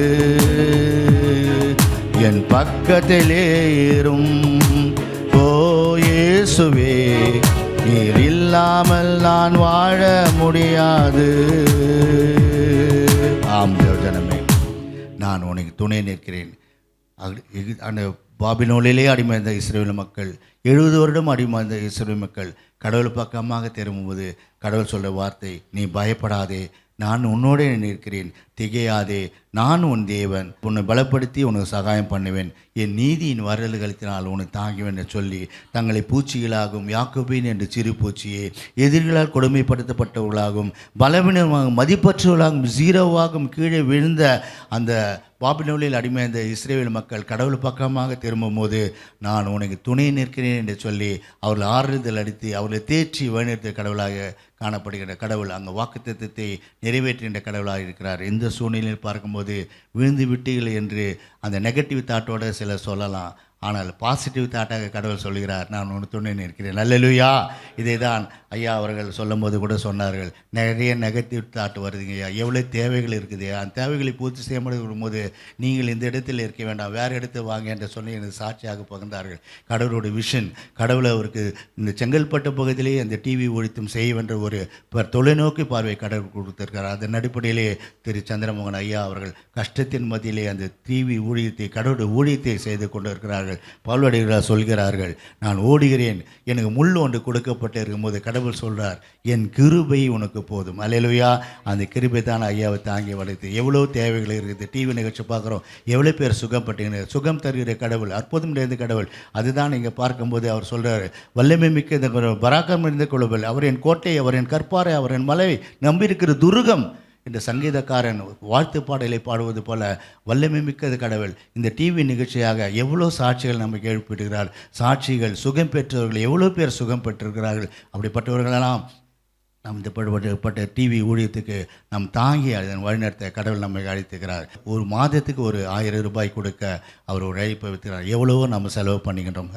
Speaker 1: என் பக்கத்திலே இரும் ஓ இயேசுவே, நீர் இல்லாமல் நான் வாழ முடியாது. ஆம் தேவஜனமே, நான் உனக்கு துணை நிற்கிறேன். அந்த பாபிலோனிலே அடிமைந்த இஸ்ரவேல் மக்கள் 70 வருடம் அடிமைந்த இஸ்ரவேல் மக்கள் கடவுள் பக்கமாக திரும்பும்போது கடவுள் சொல்ற வார்த்தை, நீ பயப்படாதே, நான் உன்னோடு நிற்கிறேன், திகையாதே, நான் உன் தேவன், உன்னை பலப்படுத்தி உனக்கு சகாயம் பண்ணுவேன், என் நீதியின் வரல்களினால் உன்னை தாங்குவேன் என்று சொல்லி தங்களை பூச்சிகளாகும் யாக்கோபின் என்று சிறு பூச்சியே, எதிரிகளால் கொடுமைப்படுத்தப்பட்டவர்களாகும், பலவீனமாகும், மதிப்பற்றவர்களாகும், ஜீரோவாகும் கீழே விழுந்த அந்த பாபிலோனில் அடிமைந்த இஸ்ரவேல் மக்கள் கடவுள் பக்கமாக திரும்பும் போது நான் உனக்கு துணை நிற்கிறேன் என்று சொல்லி அவர்கள் ஆறுதல் அடித்து அவர்களை தேற்றி வழிநிறுத்த கடவுளாக காணப்படுகின்ற கடவுள் அங்கே வாக்குத்தத்தத்தை நிறைவேற்றுகின்ற கடவுளாக இருக்கிறார். இந்த சூழ்நிலையில் பார்க்கும்போது விழுந்து விட்டீர்கள் என்று அந்த நெகட்டிவ் தாட்டோடு சிலர் சொல்லலாம். ஆனால் பாசிட்டிவ் தாட்டாக கடவுள் சொல்கிறார், நான் உனக்கு துணை நிற்கிறேன். அல்லேலூயா. இதை தான் ஐயா அவர்கள் சொல்லும் போது கூட சொன்னார்கள், நிறைய நெகட்டிவ் தாட் வருதுங்க ஐயா, எவ்வளோ தேவைகள் இருக்குது, அந்த தேவைகளை பூர்த்தி செய்ய முடியும் போது நீங்கள் இந்த இடத்தில் இருக்க வேண்டாம், வேறு இடத்துல வாங்க என்று சொல்லி எனக்கு சாட்சியாக பகிர்ந்தார்கள். கடவுளோட விஷன், கடவுளை அவருக்கு இந்த செங்கல்பட்டு பகுதியிலேயே அந்த டிவி ஒழித்தும் செய்ய வென்ற ஒரு தொலைநோக்கி பார்வை கடவுள் கொடுத்திருக்கிறார். அதன் அடிப்படையிலே திரு சந்திரமோகன் ஐயா அவர்கள் கஷ்டத்தின் மத்தியிலே அந்த டிவி ஊழியத்தை கடவுளுடைய ஊழியத்தை செய்து கொண்டு இருக்கிறார்கள். பவுலடிகளார் சொல்கிறார்கள், நான் ஓடுகிறேன், எனக்கு முள் ஒன்று கொடுக்கப்பட்டு இருக்கும்போது கடவுள் சொல்றார், என் கிருபை உனக்கு போதும். அல்லேலூயா. அந்த கிருபை தான் ஐயாவை தாங்கி வளர்த்து எவ்வளோ தேவைகள் இருக்குது. டிவி நிகழ்ச்சி பார்க்குறோம், எவ்வளோ பேர் சுகப்பட்டீங்க, சுகம் தருகிற கடவுள், அற்புதம் நிறைந்த கடவுள். அதுதான் நீங்கள் பார்க்கும்போது அவர் சொல்கிறார், வல்லமை மிக்க இந்த பராக்கிரமம் இருந்த கொள்ளுங்கள், அவர் என் கோட்டை, அவர் என் கற்பாரை, அவர் என் மலை, நம்பியிருக்கிற துருகம் இந்த சங்கீதக்காரன் வாழ்த்து பாடலை பாடுவது போல வல்லமை மிக்கது கடவுள். இந்த டிவி நிகழ்ச்சியாக எவ்வளோ சாட்சிகள் நமக்கு எழுப்பிடுகிறார். சாட்சிகள், சுகம் பெற்றவர்கள் எவ்வளோ பேர் சுகம் பெற்றிருக்கிறார்கள். அப்படிப்பட்டவர்களெல்லாம் நம் இந்த பட்ட டிவி ஊழியத்துக்கு நம் தாங்கி அதன் வழிநடத்த கடவுள் நம்மை அழைத்துக்கிறார். ஒரு மாதத்துக்கு ஒரு 1000 ரூபாய் கொடுக்க அவர் ஒரு அழைப்பை வைக்கிறார். எவ்வளவோ நம்ம செலவு பண்ணிக்கின்றோம்.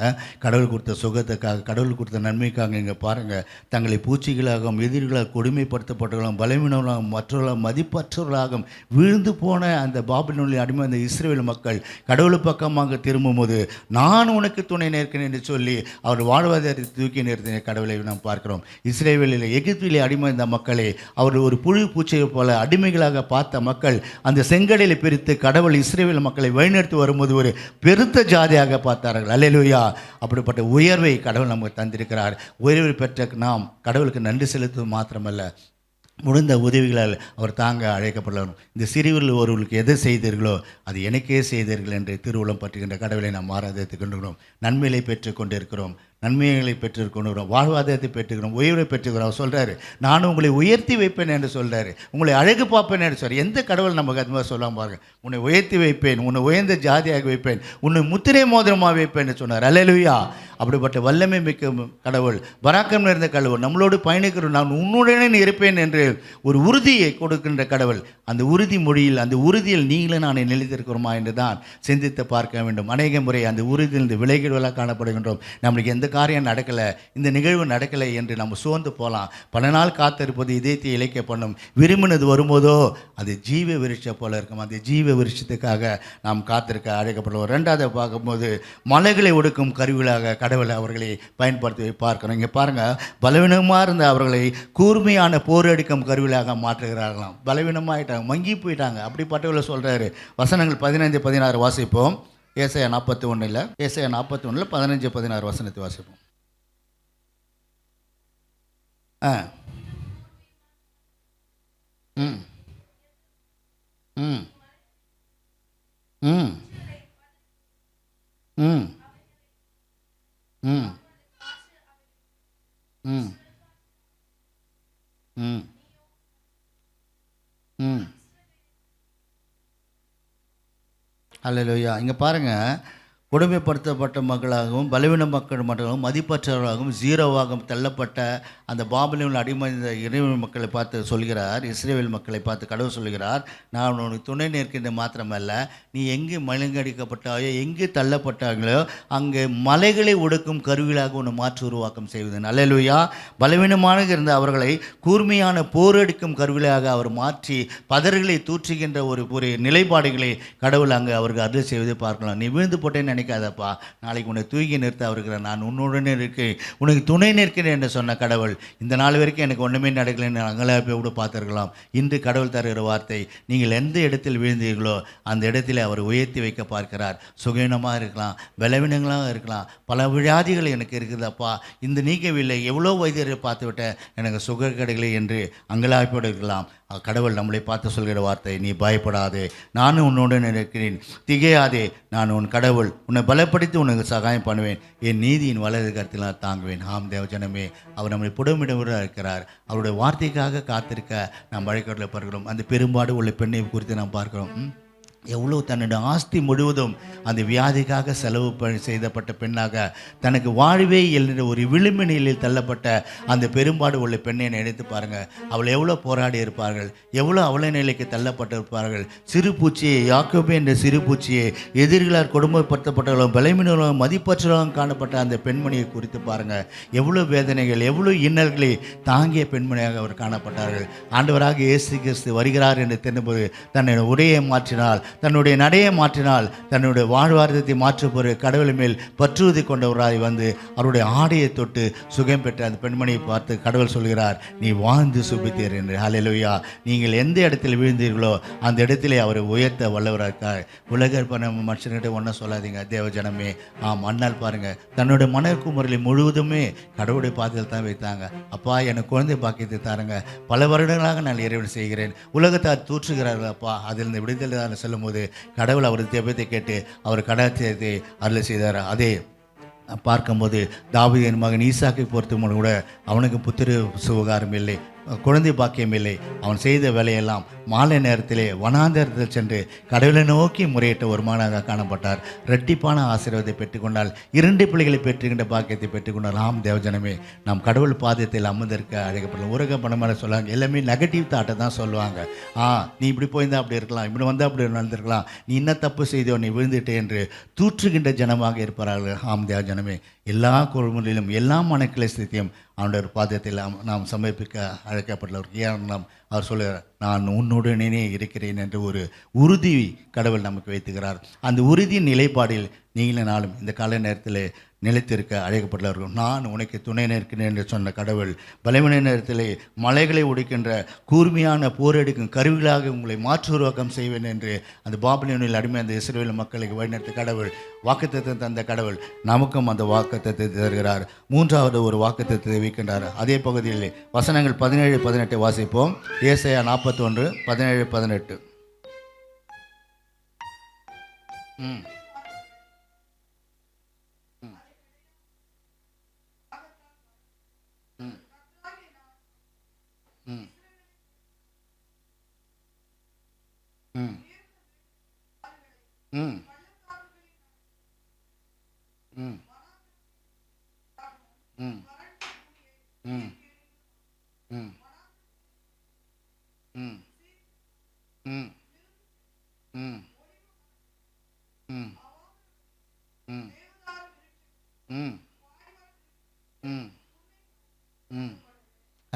Speaker 1: கடவுள் கொடுத்த சுகத்துக்காக, கடவுள் கொடுத்த நன்மைக்காக. இங்கே பாருங்கள், தங்களை பூச்சிகளாகவும் எதிரிகளாக கொடுமைப்படுத்தப்பட்டவர்களும் பலவீனர்களாகவும் மற்றவர்களாகவும் மதிப்பற்றவர்களாகவும் விழுந்து போன அந்த பாபிலோனில் அடிமை அந்த இஸ்ரவேல் மக்கள் கடவுள் பக்கமாக திரும்பும்போது நான் உனக்கு துணை நிற்கிறேன் என்று சொல்லி அவர் வாழ்வாதாரத்தை தூக்கி நிறுத்தின கடவுளை நாம் பார்க்கிறோம். இஸ்ரவேலில் எகிப்தில் அடிமை இந்த மக்களை அவர் ஒரு புழு பூச்சியை போல அடிமைகளாக பார்த்த மக்கள் அந்த செங்கடலை பிரித்து கடவுள் இஸ்ரவேல் மக்களை வழிநடத்தி வரும்போது ஒரு பெருத்த ஜாதியாக பார்த்தார்கள். அல்லேலூயா. அப்படிப்பட்ட உயர்வை கடவுள் நமக்கு தந்திருக்கிறார். உயர்வை பெற்ற நாம் கடவுளுக்கு நன்றி செலுத்துவது மாத்திரமல்ல, முடிந்த உதவிகளால் அவர் தாங்க அழைக்கப்படலாம். இந்த சிறுவர்கள் ஒருவர்களுக்கு எதை செய்தீர்களோ அது எனக்கே செய்தீர்கள் என்று திருவுளம் பற்றுகின்ற கடவுளை நாம் ஆராதித்துக் கொண்டிருக்கிறோம். நன்மைகளை பெற்றுக் கொண்டிருக்கிறோம், நன்மைகளை பெற்றுக்கொண்டுகிறோம், வாழ்வாதாரத்தை பெற்றுக்கிறோம், உயர்வை பெற்றுக்கிறோம். அவர் சொல்கிறாரு, நான் உங்களை உயர்த்தி வைப்பேன் என்று சொல்கிறாரு, உங்களை அழகு பார்ப்பேன் என்று சொல்கிறார். எந்த கடவுள் நமக்கு அது மாதிரி சொல்லாமல் பாருங்க, உன்னை உயர்த்தி வைப்பேன், உன்னை உயர்ந்த ஜாதியாக வைப்பேன், உன்னை முத்திரை மோதிரமாக வைப்பேன் என்று சொன்னார். அல்லேலூயா. அப்படிப்பட்ட வல்லமை மிக்க கடவுள், பராக்கிரமம் நிறைந்த கடவுள், நம்மளோடு பயணிக்கிறோம், நான் உன்னுடனே இருப்பேன் என்று ஒரு உறுதியை கொடுக்கின்ற கடவுள். அந்த உறுதி மொழியில், அந்த உறுதியில் நீங்களும் நான் நிலைத்திருக்கிறோமா என்று தான் சிந்தித்து பார்க்க வேண்டும். அநேக முறை அந்த உறுதியில் விலகிடுவதாக காணப்படுகின்றோம். நம்மளுக்கு எந்த காரியம் நடக்கலை, இந்த நிகழ்வு நடக்கலை என்று நம்ம சோர்ந்து போகலாம். பல நாள் காத்திருப்பது இதயத்தை இழைக்க பண்ணும். விரும்பினது வரும்போதோ அது ஜீவ விருட்சம் போல இருக்கும். அந்த ஜீவ விருட்சத்துக்காக நாம் காத்திருக்க அழைக்கப்படுவோம். ரெண்டாவது பார்க்கும்போது மலைகளை ஒடுக்கும் கருவிகளாக கடவுளை அவர்களை பயன்படுத்தி பார்க்கணும். இங்கே பாருங்கள், பலவீனமாக இருந்த அவர்களை கூர்மையான போரடிக்கும் கருவிகளாக மாற்றுகிறார்களாம். பலவீனமாகிட்டாங்க, மங்கி போயிட்டாங்க. அப்படிப்பட்டவர்களை சொல்கிறாரு. வசனங்கள் 15-16 வாசிப்போம். ஏசாயா 41 ஏசாயா 41 15-16 வசனத்தை வாசிப்போம். ம் ம் ம் ம் ம் ம் ம் ம் அல்லேலூயா. இங்கே பாருங்கள், கொடுமைப்படுத்தப்பட்ட மக்களாகவும் பலவீன மக்கள் மக்களாகவும் மதிப்பற்றவர்களாகவும் ஜீரோவாகவும் தள்ளப்பட்ட அந்த பாபிலோனில் அடிமந்த இறைவன் மக்களை பார்த்து சொல்கிறார். இஸ்ரேல் மக்களை பார்த்து கடவுள் சொல்கிறார், நான் உனக்கு துணை நிற்கின்ற மாத்திரமல்ல, நீ எங்கே மழுங்கடிக்கப்பட்டாயோ எங்கே தள்ளப்பட்டாங்களோ அங்கே மலைகளை ஒடுக்கும் கருவிகளாக உன்னை மாற்று உருவாக்கம் செய்வது. அல்லேலூயா. பலவீனமாக இருந்த அவர்களை கூர்மையான போரடிக்கும் கருவிகளாக அவர் மாற்றி பதறுகளை தூற்றுகின்ற ஒரு நிலைப்பாடுகளை கடவுள் அங்கே அவருக்கு அருள் செய்வதை பார்க்கலாம். நீ விழுந்து போட்டேன்னு நினைக்காதப்பா, நாளைக்கு உன்னை தூக்கி நிறுத்த அவருக்கிறேன், நான் உன்னுடனே இருக்கேன், உனக்கு துணை நிற்கிறேன் என்று சொன்ன கடவுள் இந்த நாள் வரைக்கும் எனக்கு ஒன்றுமே நடக்கலைன்னு அங்கே போய் கூட பார்த்துருக்கலாம். இன்று கடவுள் தருகிற வார்த்தை, நீங்கள் எந்த இடத்தில் விழுந்தீர்களோ அந்த இடத்துல அவர் உயர்த்தி வைக்க பார்க்கிறார். சுகீனமாக இருக்கலாம், பலவீனங்களாக இருக்கலாம், பல வியாதிகள் எனக்கு இருக்குதுப்பா, இந்த நீக்கவில்லை, எவ்வளோ வைத்தியரை பார்த்து விட்டேன், எனக்கு சுக கிடைக்கலை என்று அங்கலாய்ப்போடு இருக்கலாம். கடவுள் நம்மளை பார்த்து சொல்கிற வார்த்தை, நீ பயப்படாதே, நானும் உன்னுடன் இருக்கிறேன், திகையாதே, நான் உன் கடவுள், உன்னை பலப்படுத்தி உனக்கு சகாயம் பண்ணுவேன், என் நீதியின் வலது கருத்தில் நான் தாங்குவேன். ஆம் தேவஜனமே, அவர் நம்மளை புடமிடவராக இருக்கிறார். அவருடைய வார்த்தைக்காக காத்திருக்க நாம் அழைக்கப்படுகிறோம். அந்த பெரும்பாடு உள்ள பெண்ணை குறித்து நாம் பார்க்கிறோம். எவ்வளோ தன்னுடைய ஆஸ்தி முழுவதும் அந்த வியாதிக்காக செலவு செய்தப்பட்ட பெண்ணாக, தனக்கு வாழ்வே என்ற ஒரு விளிம்பு நிலையில் தள்ளப்பட்ட அந்த பெரும்பாடு உள்ள பெண்ணை நினைத்து பாருங்கள். அவள் எவ்வளோ போராடி இருப்பார்கள், எவ்வளோ அவல நிலைக்கு தள்ளப்பட்டிருப்பார்கள். சிறு பூச்சியை, யாக்கோபு என்ற சிறு பூச்சியை, எதிரிகளால் கொடுமைப்படுத்தப்பட்டவர்களும் பலவீனர்களும் மதிப்பற்றவர்களும் காணப்பட்ட அந்த பெண்மணியை குறித்து பாருங்கள். எவ்வளோ வேதனைகள், எவ்வளோ இன்னல்களை தாங்கிய பெண்மணியாக அவர் காணப்பட்டார்கள். ஆண்டவராக இயேசு கிறிஸ்து வருகிறார் என்று தெரிந்தபோது தன்னுடைய உடையை மாற்றினால், தன்னுடைய நடையை மாற்றினால், தன்னுடைய வாழ்வாரத்தை மாற்றப்போகிற கடவுள் மேல் பற்றுறுதி கொண்டவராய் வந்து அவருடைய ஆடையை தொட்டு சுகம் பெற்ற அந்த பெண்மணியை பார்த்து கடவுள் சொல்கிறார், நீ வாழ்ந்து சுபித்தீர் என்று. ஹல்லேலூயா. நீங்கள் எந்த இடத்தில் விழுந்தீர்களோ அந்த இடத்திலே அவரை உயர்த்த வல்லவராக. உலக மனுஷன்கிட்ட ஒன்றும் சொல்லாதீங்க தேவஜனமே. மண்ணால் பாருங்கள், தன்னுடைய மனக்குமுறையில் முழுவதுமே கடவுளுடைய பாதையில் தான் வைத்தாங்க. அப்பா, எனக்கு குழந்தை பாக்கியத்தை தாருங்க, பல வருடங்களாக நான் இறைவன் செய்கிறேன், உலகத்தார் தூற்றுகிறார்கள் அப்பா, அதிலிருந்து விடுதலை தான் சொல்லும் போது கடவுள் அவரது ஜெபத்தை கேட்டு அவர் கடாட்சியத்தை அருளை செய்தார். அதே பார்க்கும்போது தாவீதின் மகன் ஈசாக்கை பொறுத்த கூட அவனுக்கு புத்திர சுகாரம் இல்லை, குழந்தை பாக்கியம் இல்லை. அவன் செய்த வேலையெல்லாம் மாலை நேரத்திலே வனாந்தரத்தில் சென்று கடவுளை நோக்கி முறையிட்ட ஒரு மகனாக காணப்பட்டார். இரட்டிப்பான ஆசீர்வாதத்தை பெற்றுக்கொண்டால், 2 பிள்ளைகளை பெற்றுக்கின்ற பாக்கியத்தை பெற்றுக்கொண்டால். ஆம் தேவஜனமே, நாம் கடவுள் பாதத்தில் அமர்ந்திருக்க அழைக்கப்படலாம். உலக பணமாக சொல்லுவாங்க, எல்லாமே நெகட்டிவ் தாட்டை தான் சொல்லுவாங்க. நீ இப்படி போயிருந்தால் அப்படி இருக்கலாம், இப்படி வந்தால் அப்படி நடந்திருக்கலாம், நீ என்ன தப்பு செய்தோ, நீ விழுந்துட்டே என்று தூற்றுகின்ற ஜனமாக இருப்பார்கள். ஆம் தேவஜனமே, எல்லா குழுமுறையிலும் எல்லா மனக்கிளத்தையும் அவனுடைய பாதத்தில் நாம் சமர்ப்பிக்க அழைக்கப்பட்டவர். ஏனென்றால் அவர் சொல்கிறார், நான் உன்னுடனே இருக்கிறேன் என்று ஒரு உறுதி கடவுள் நமக்கு வைத்துகிறார். அந்த உறுதியின் நிலைப்பாடில் நீங்களும் நாளும் இந்த கால நேரத்தில் நிலைத்திருக்க அழைக்கப்பட்டவர்கள். நான் உனக்கு துணை நிற்கிறேன் என்று சொன்ன கடவுள் பலவீன நேரத்திலே மலைகளை உடைக்கின்ற கூர்மையான போரடிக்கும் கருவிகளாக உங்களை மாற்று உருவாக்கம் செய்வேன் என்று அந்த பாபிலோனில் அடிமை அந்த இஸ்ரவேல் மக்களுக்கு வழிநடத்த கடவுள் வாக்குத்தத்தத்தை தந்த கடவுள் நமக்கும் அந்த வாக்குத்தத்தை தருகிறார். 3வது ஒரு வாக்குத்தத்தை வைக்கின்றார். அதே பகுதியில் வசனங்கள் 17-18 வாசிப்போம். ஏசாயா 41 17-18.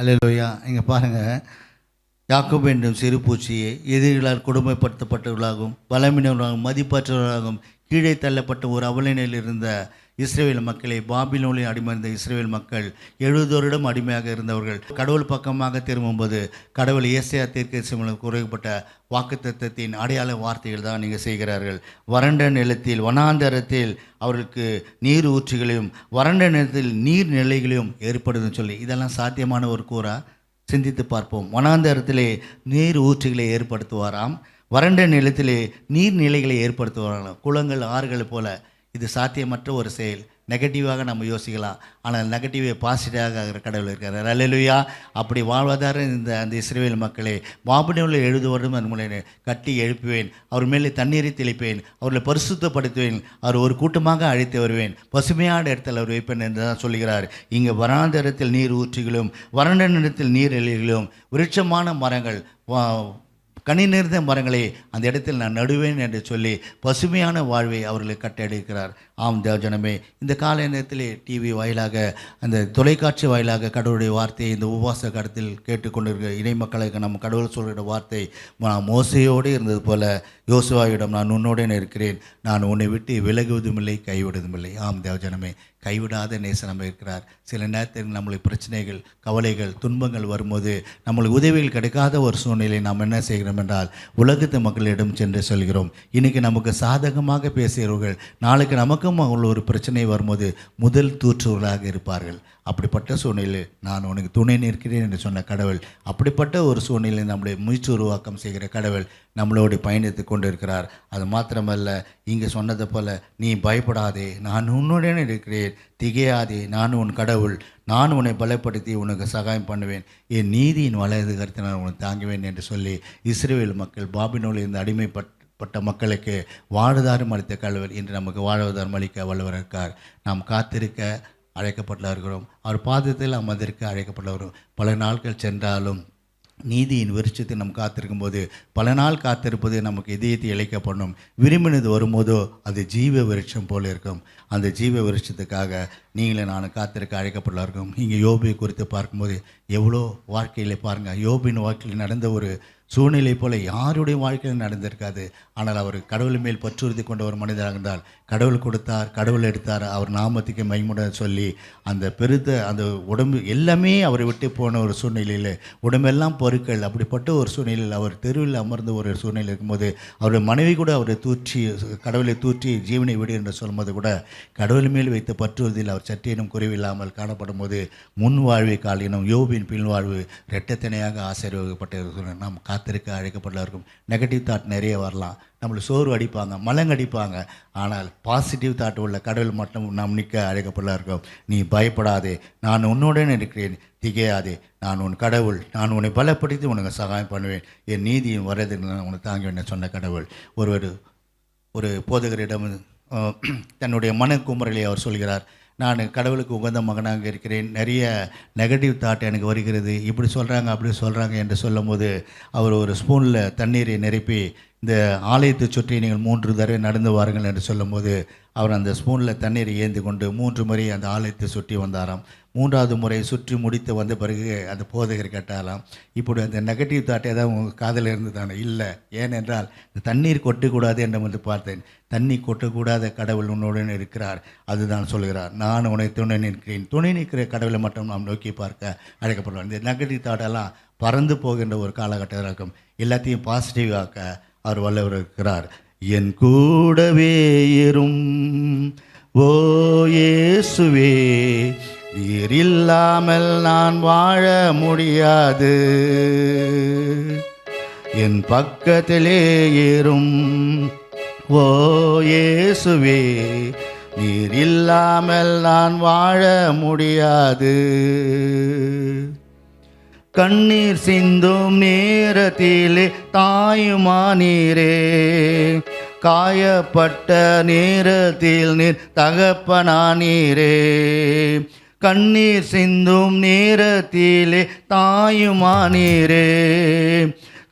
Speaker 1: அல்லேலூயா. இங்கே பாருங்கள், யாக்கோபு என்னும் சிறு பூச்சியை எதிரிகளால் கொடுமைப்படுத்தப்பட்டவர்களாகவும் பலமினவர்களாகவும் மதிப்பற்றவர்களாகவும் கீழே தள்ளப்பட்ட ஒரு அவலநிலையில் இருந்த இஸ்ரேல் மக்களை, பாபிலோனில் அடிமையிருந்த இஸ்ரேல் மக்கள் 70 வருடம் அடிமையாக இருந்தவர்கள் கடவுள் பக்கமாக திரும்பும்போது கடவுள் ஏசாயா தீர்க்கதரிசியால் குறைக்கப்பட்ட வாக்குத்தத்தத்தின் அடையாள வார்த்தைகள் தான் நீங்கள் செய்கிறார்கள். வறண்ட நிலத்தில் வனாந்தரத்தில் அவர்களுக்கு நீர் ஊற்றுகளையும் வறண்ட நிலத்தில் நீர் நிலைகளையும் ஏற்படுதுன்னு சொல்லி, இதெல்லாம் சாத்தியமான ஒரு கூறா? சிந்தித்து பார்ப்போம். வனாந்தரத்திலே நீர் ஊற்றுகளை ஏற்படுத்துவாராம், வறண்ட நிலத்திலே நீர்நிலைகளை ஏற்படுத்துவாராம், குளங்கள் ஆறுகளை போல. இது சாத்தியமற்ற ஒரு செயல். நெகட்டிவாக நம்ம யோசிக்கலாம், ஆனால் நெகட்டிவை பாசிட்டிவாக ஆகிற கடவுள் இருக்கிறார். அல்லேலூயா. அப்படி வாழ்வதார அந்த இஸ்ரவேல் மக்களை பாபிலோனில் 70 வருடம் அவர்களை கட்டி எழுப்புவேன், அவர் மேலே தண்ணீரை தெளிப்பேன், அவர்களை பரிசுத்தப்படுத்துவேன், அவர் ஒரு கூட்டமாக அழைத்து வருவேன், பசுமையான இடத்தில் அவர் வைப்பேன் என்று தான் சொல்கிறார். இங்கே வராந்தரத்தில் நீர் ஊற்றுகளும் வறண்ட நிலத்தில் நீர் எல்லைகளும் விருட்சமான மரங்கள், கனி நிறைந்த மரங்களை அந்த இடத்தில் நான் நடுவேன் என்று சொல்லி பசுமையான வாழ்வை அவர்களுக்கு கட்டளையிடுகிறார். ஆம் தேவஜனமே, இந்த கால நேரத்திலே டிவி வாயிலாக, அந்த தொலைக்காட்சி வாயிலாக கடவுளுடைய வார்த்தையை இந்த உபவாச கடத்தில் கேட்டுக்கொண்டிருக்கிற இணை மக்களுக்கு நம்ம கடவுள் சொல்கிற வார்த்தை, நான் மோசையோடு இருந்தது போல யோசுவாவிடம் நான் உன்னோடனே இருக்கிறேன், நான் உன்னை விட்டு விலகுவதும் இல்லை கைவிடுவதும் இல்லை. ஆம் தேவஜனமே, கைவிடாத நேசனம் இருக்கிறார். சில நேரத்தில் நம்மளுக்கு பிரச்சனைகள், கவலைகள், துன்பங்கள் வரும்போது நம்மளுக்கு உதவிகள் கிடைக்காத ஒரு சூழ்நிலை நாம் என்ன செய்கிறோம் என்றால் உலகத்து மக்களிடம் சென்று சொல்கிறோம். இன்றைக்கி நமக்கு சாதகமாக பேசுகிறவர்கள் நாளைக்கு நமக்கும் உள்ள ஒரு பிரச்சனை வரும்போது முதல் தூற்றுவர்களாக இருப்பார்கள். அப்படிப்பட்ட சூழ்நிலையில் நான் உனக்கு துணை நிற்கிறேன் என்று சொன்ன கடவுள், அப்படிப்பட்ட ஒரு சூழ்நிலையில் நம்முடைய முயற்சி உருவாக்கம் செய்கிற கடவுள் நம்மளோடு பயணித்து கொண்டு இருக்கிறார். அது மாத்திரமல்ல, இங்கே சொன்னதை போல நீ பயப்படாதே, நான் உன்னுடன் இருக்கிறேன், திகையாதே, நான் உன் கடவுள், நான் உன்னை பலப்படுத்தி உனக்கு சகாயம் பண்ணுவேன், என் நீதியின் வலது கருத்தை நான் உனக்கு தாங்குவேன் என்று சொல்லி இஸ்ரவேல் மக்கள் பாபிலோனில் இருந்து அடிமைப்பட்ட மக்களுக்கு வாழ்வாதாரம் அளித்த கடவுள் இன்று நமக்கு வாழ்வாதாரம் அளிக்க வல்லவர் இருக்கார். நாம் காத்திருக்க அழைக்கப்பட்டுள்ளவர்களும் அவர் பாதத்தில் அமர்ந்திருக்க அழைக்கப்பட்டுள்ளவரும் பல நாட்கள் சென்றாலும் நீதியின் விருட்சத்தை நம்ம காத்திருக்கும் போது பல நாள் காத்திருப்பது நமக்கு இதயத்தை இழைக்கப்படும். விரும்பினது வரும்போதோ அது ஜீவ விருட்சம் போல இருக்கும். அந்த ஜீவ விருட்சத்துக்காக நீங்களே நான் காத்திருக்க அழைக்கப்பட்டுள்ளார்கள். இங்கே யோபை குறித்து பார்க்கும்போது எவ்வளோ வாழ்க்கையில் பாருங்கள், யோபின் வாழ்க்கையில் நடந்த ஒரு சூழ்நிலை போல யாருடைய வாழ்க்கையில் நடந்திருக்காது. ஆனால் அவர் கடவுள் மேல் பற்றுறுதி கொண்ட ஒரு மனிதராக இருந்தால், கடவுள் கொடுத்தார், கடவுள் எடுத்தார், அவர் நாமத்துக்கு மைமுட சொல்லி அந்த பெருத்த அந்த உடம்பு எல்லாமே அவரை விட்டு போன ஒரு சூழ்நிலையில், உடம்பெல்லாம் பொருட்கள், அப்படிப்பட்ட ஒரு சூழ்நிலையில் அவர் தெருவில் அமர்ந்த ஒரு சூழ்நிலை இருக்கும்போது அவருடைய மனைவி கூட அவரை கடவுளை தூற்றி ஜீவனை விடு என்று சொல்லும்போது கூட கடவுள் மேல் வைத்த பற்றுறுதியில் அவர் சற்றேனும் குறைவில்லாமல் காணப்படும் போது முன் வாழ்வை காலினும் யோபின் பின் வாழ்வு இரட்டத்தனையாக ஆசீர்வதிக்கப்பட்ட நாம் காத்திருக்க அழைக்கப்பட்டவருக்கும். நெகட்டிவ் தாட் நிறைய வரலாம், நம்மளை சோறு அடிப்பாங்க, மலங்கடிப்பாங்க, ஆனால் பாசிட்டிவ் தாட் உள்ள கடவுள் மட்டும் நாம் நிற்க அழைக்கப்பட்டவருக்கும். நீ பயப்படாதே, நான் உன்னுடன் இருக்கிறேன், திகையாதே, நான் உன் கடவுள், நான் உன்னை பலப்படுத்தி உனக்கு சகாயம் பண்ணுவேன், என் நீதியின் வரது நான் உனக்கு தாங்குவேன் சொன்ன கடவுள். ஒரு போதகரிடம் தன்னுடைய மனக்குமுறலை அவர் சொல்கிறார். நான் கடவுளுக்கு உகந்த மகனாக இருக்கிறேன், நிறைய நெகட்டிவ் தாட் எனக்கு வருகிறது, இப்படி சொல்கிறாங்க அப்படி சொல்கிறாங்க என்று சொல்லும் போது அவர் ஒரு ஸ்பூனில் தண்ணீரை நிரப்பி இந்த ஆலயத்தை சுற்றி நீங்கள் 3 தடவை நடந்து வாருங்கள் என்று சொல்லும்போது அவர் அந்த ஸ்பூனில் தண்ணீரை ஏந்தி கொண்டு 3 முறை அந்த ஆலயத்தை சுற்றி வந்தாராம். 3வது முறை சுற்றி முடித்து வந்த பிறகு அந்த போதகர் கேட்டாலாம், இப்படி அந்த நெகட்டிவ் தாட் ஏதாவது உங்கள் காதில் இருந்து தானே? இல்லை, ஏனென்றால் இந்த தண்ணீர் கொட்டக்கூடாது என்று வந்து பார்த்தேன், தண்ணி கொட்டக்கூடாத கடவுள் உன்னுடன் இருக்கிறார், அதுதான் சொல்கிறார், நான் உன்னை துணை நிற்கிறேன். துணை நிற்கிற கடவுளை மட்டும் நாம் நோக்கி பார்க்க அழைக்கப்படுவோம். இந்த நெகட்டிவ் தாட்டெல்லாம் பறந்து போகின்ற ஒரு காலகட்டத்தில் இருக்கும். எல்லாத்தையும் பாசிட்டிவாக்க அவர் வல்லவர் இருக்கிறார். என் கூடவே இரும் ஓ இயேசுவே, நீர் இல்லாமல் நான் வாழ முடியாது, என் பக்கத்திலே இரும் ஓ இயேசுவே, நீர் இல்லாமல் நான் வாழ முடியாது. கண்ணீர் சிந்தும் நேரத்திலே தாயுமானீரே, காயப்பட்ட நேரத்தில் நீர் தகப்பனானீரே, கண்ணீர் சிந்தும் நேரத்திலே தாயுமானீரே,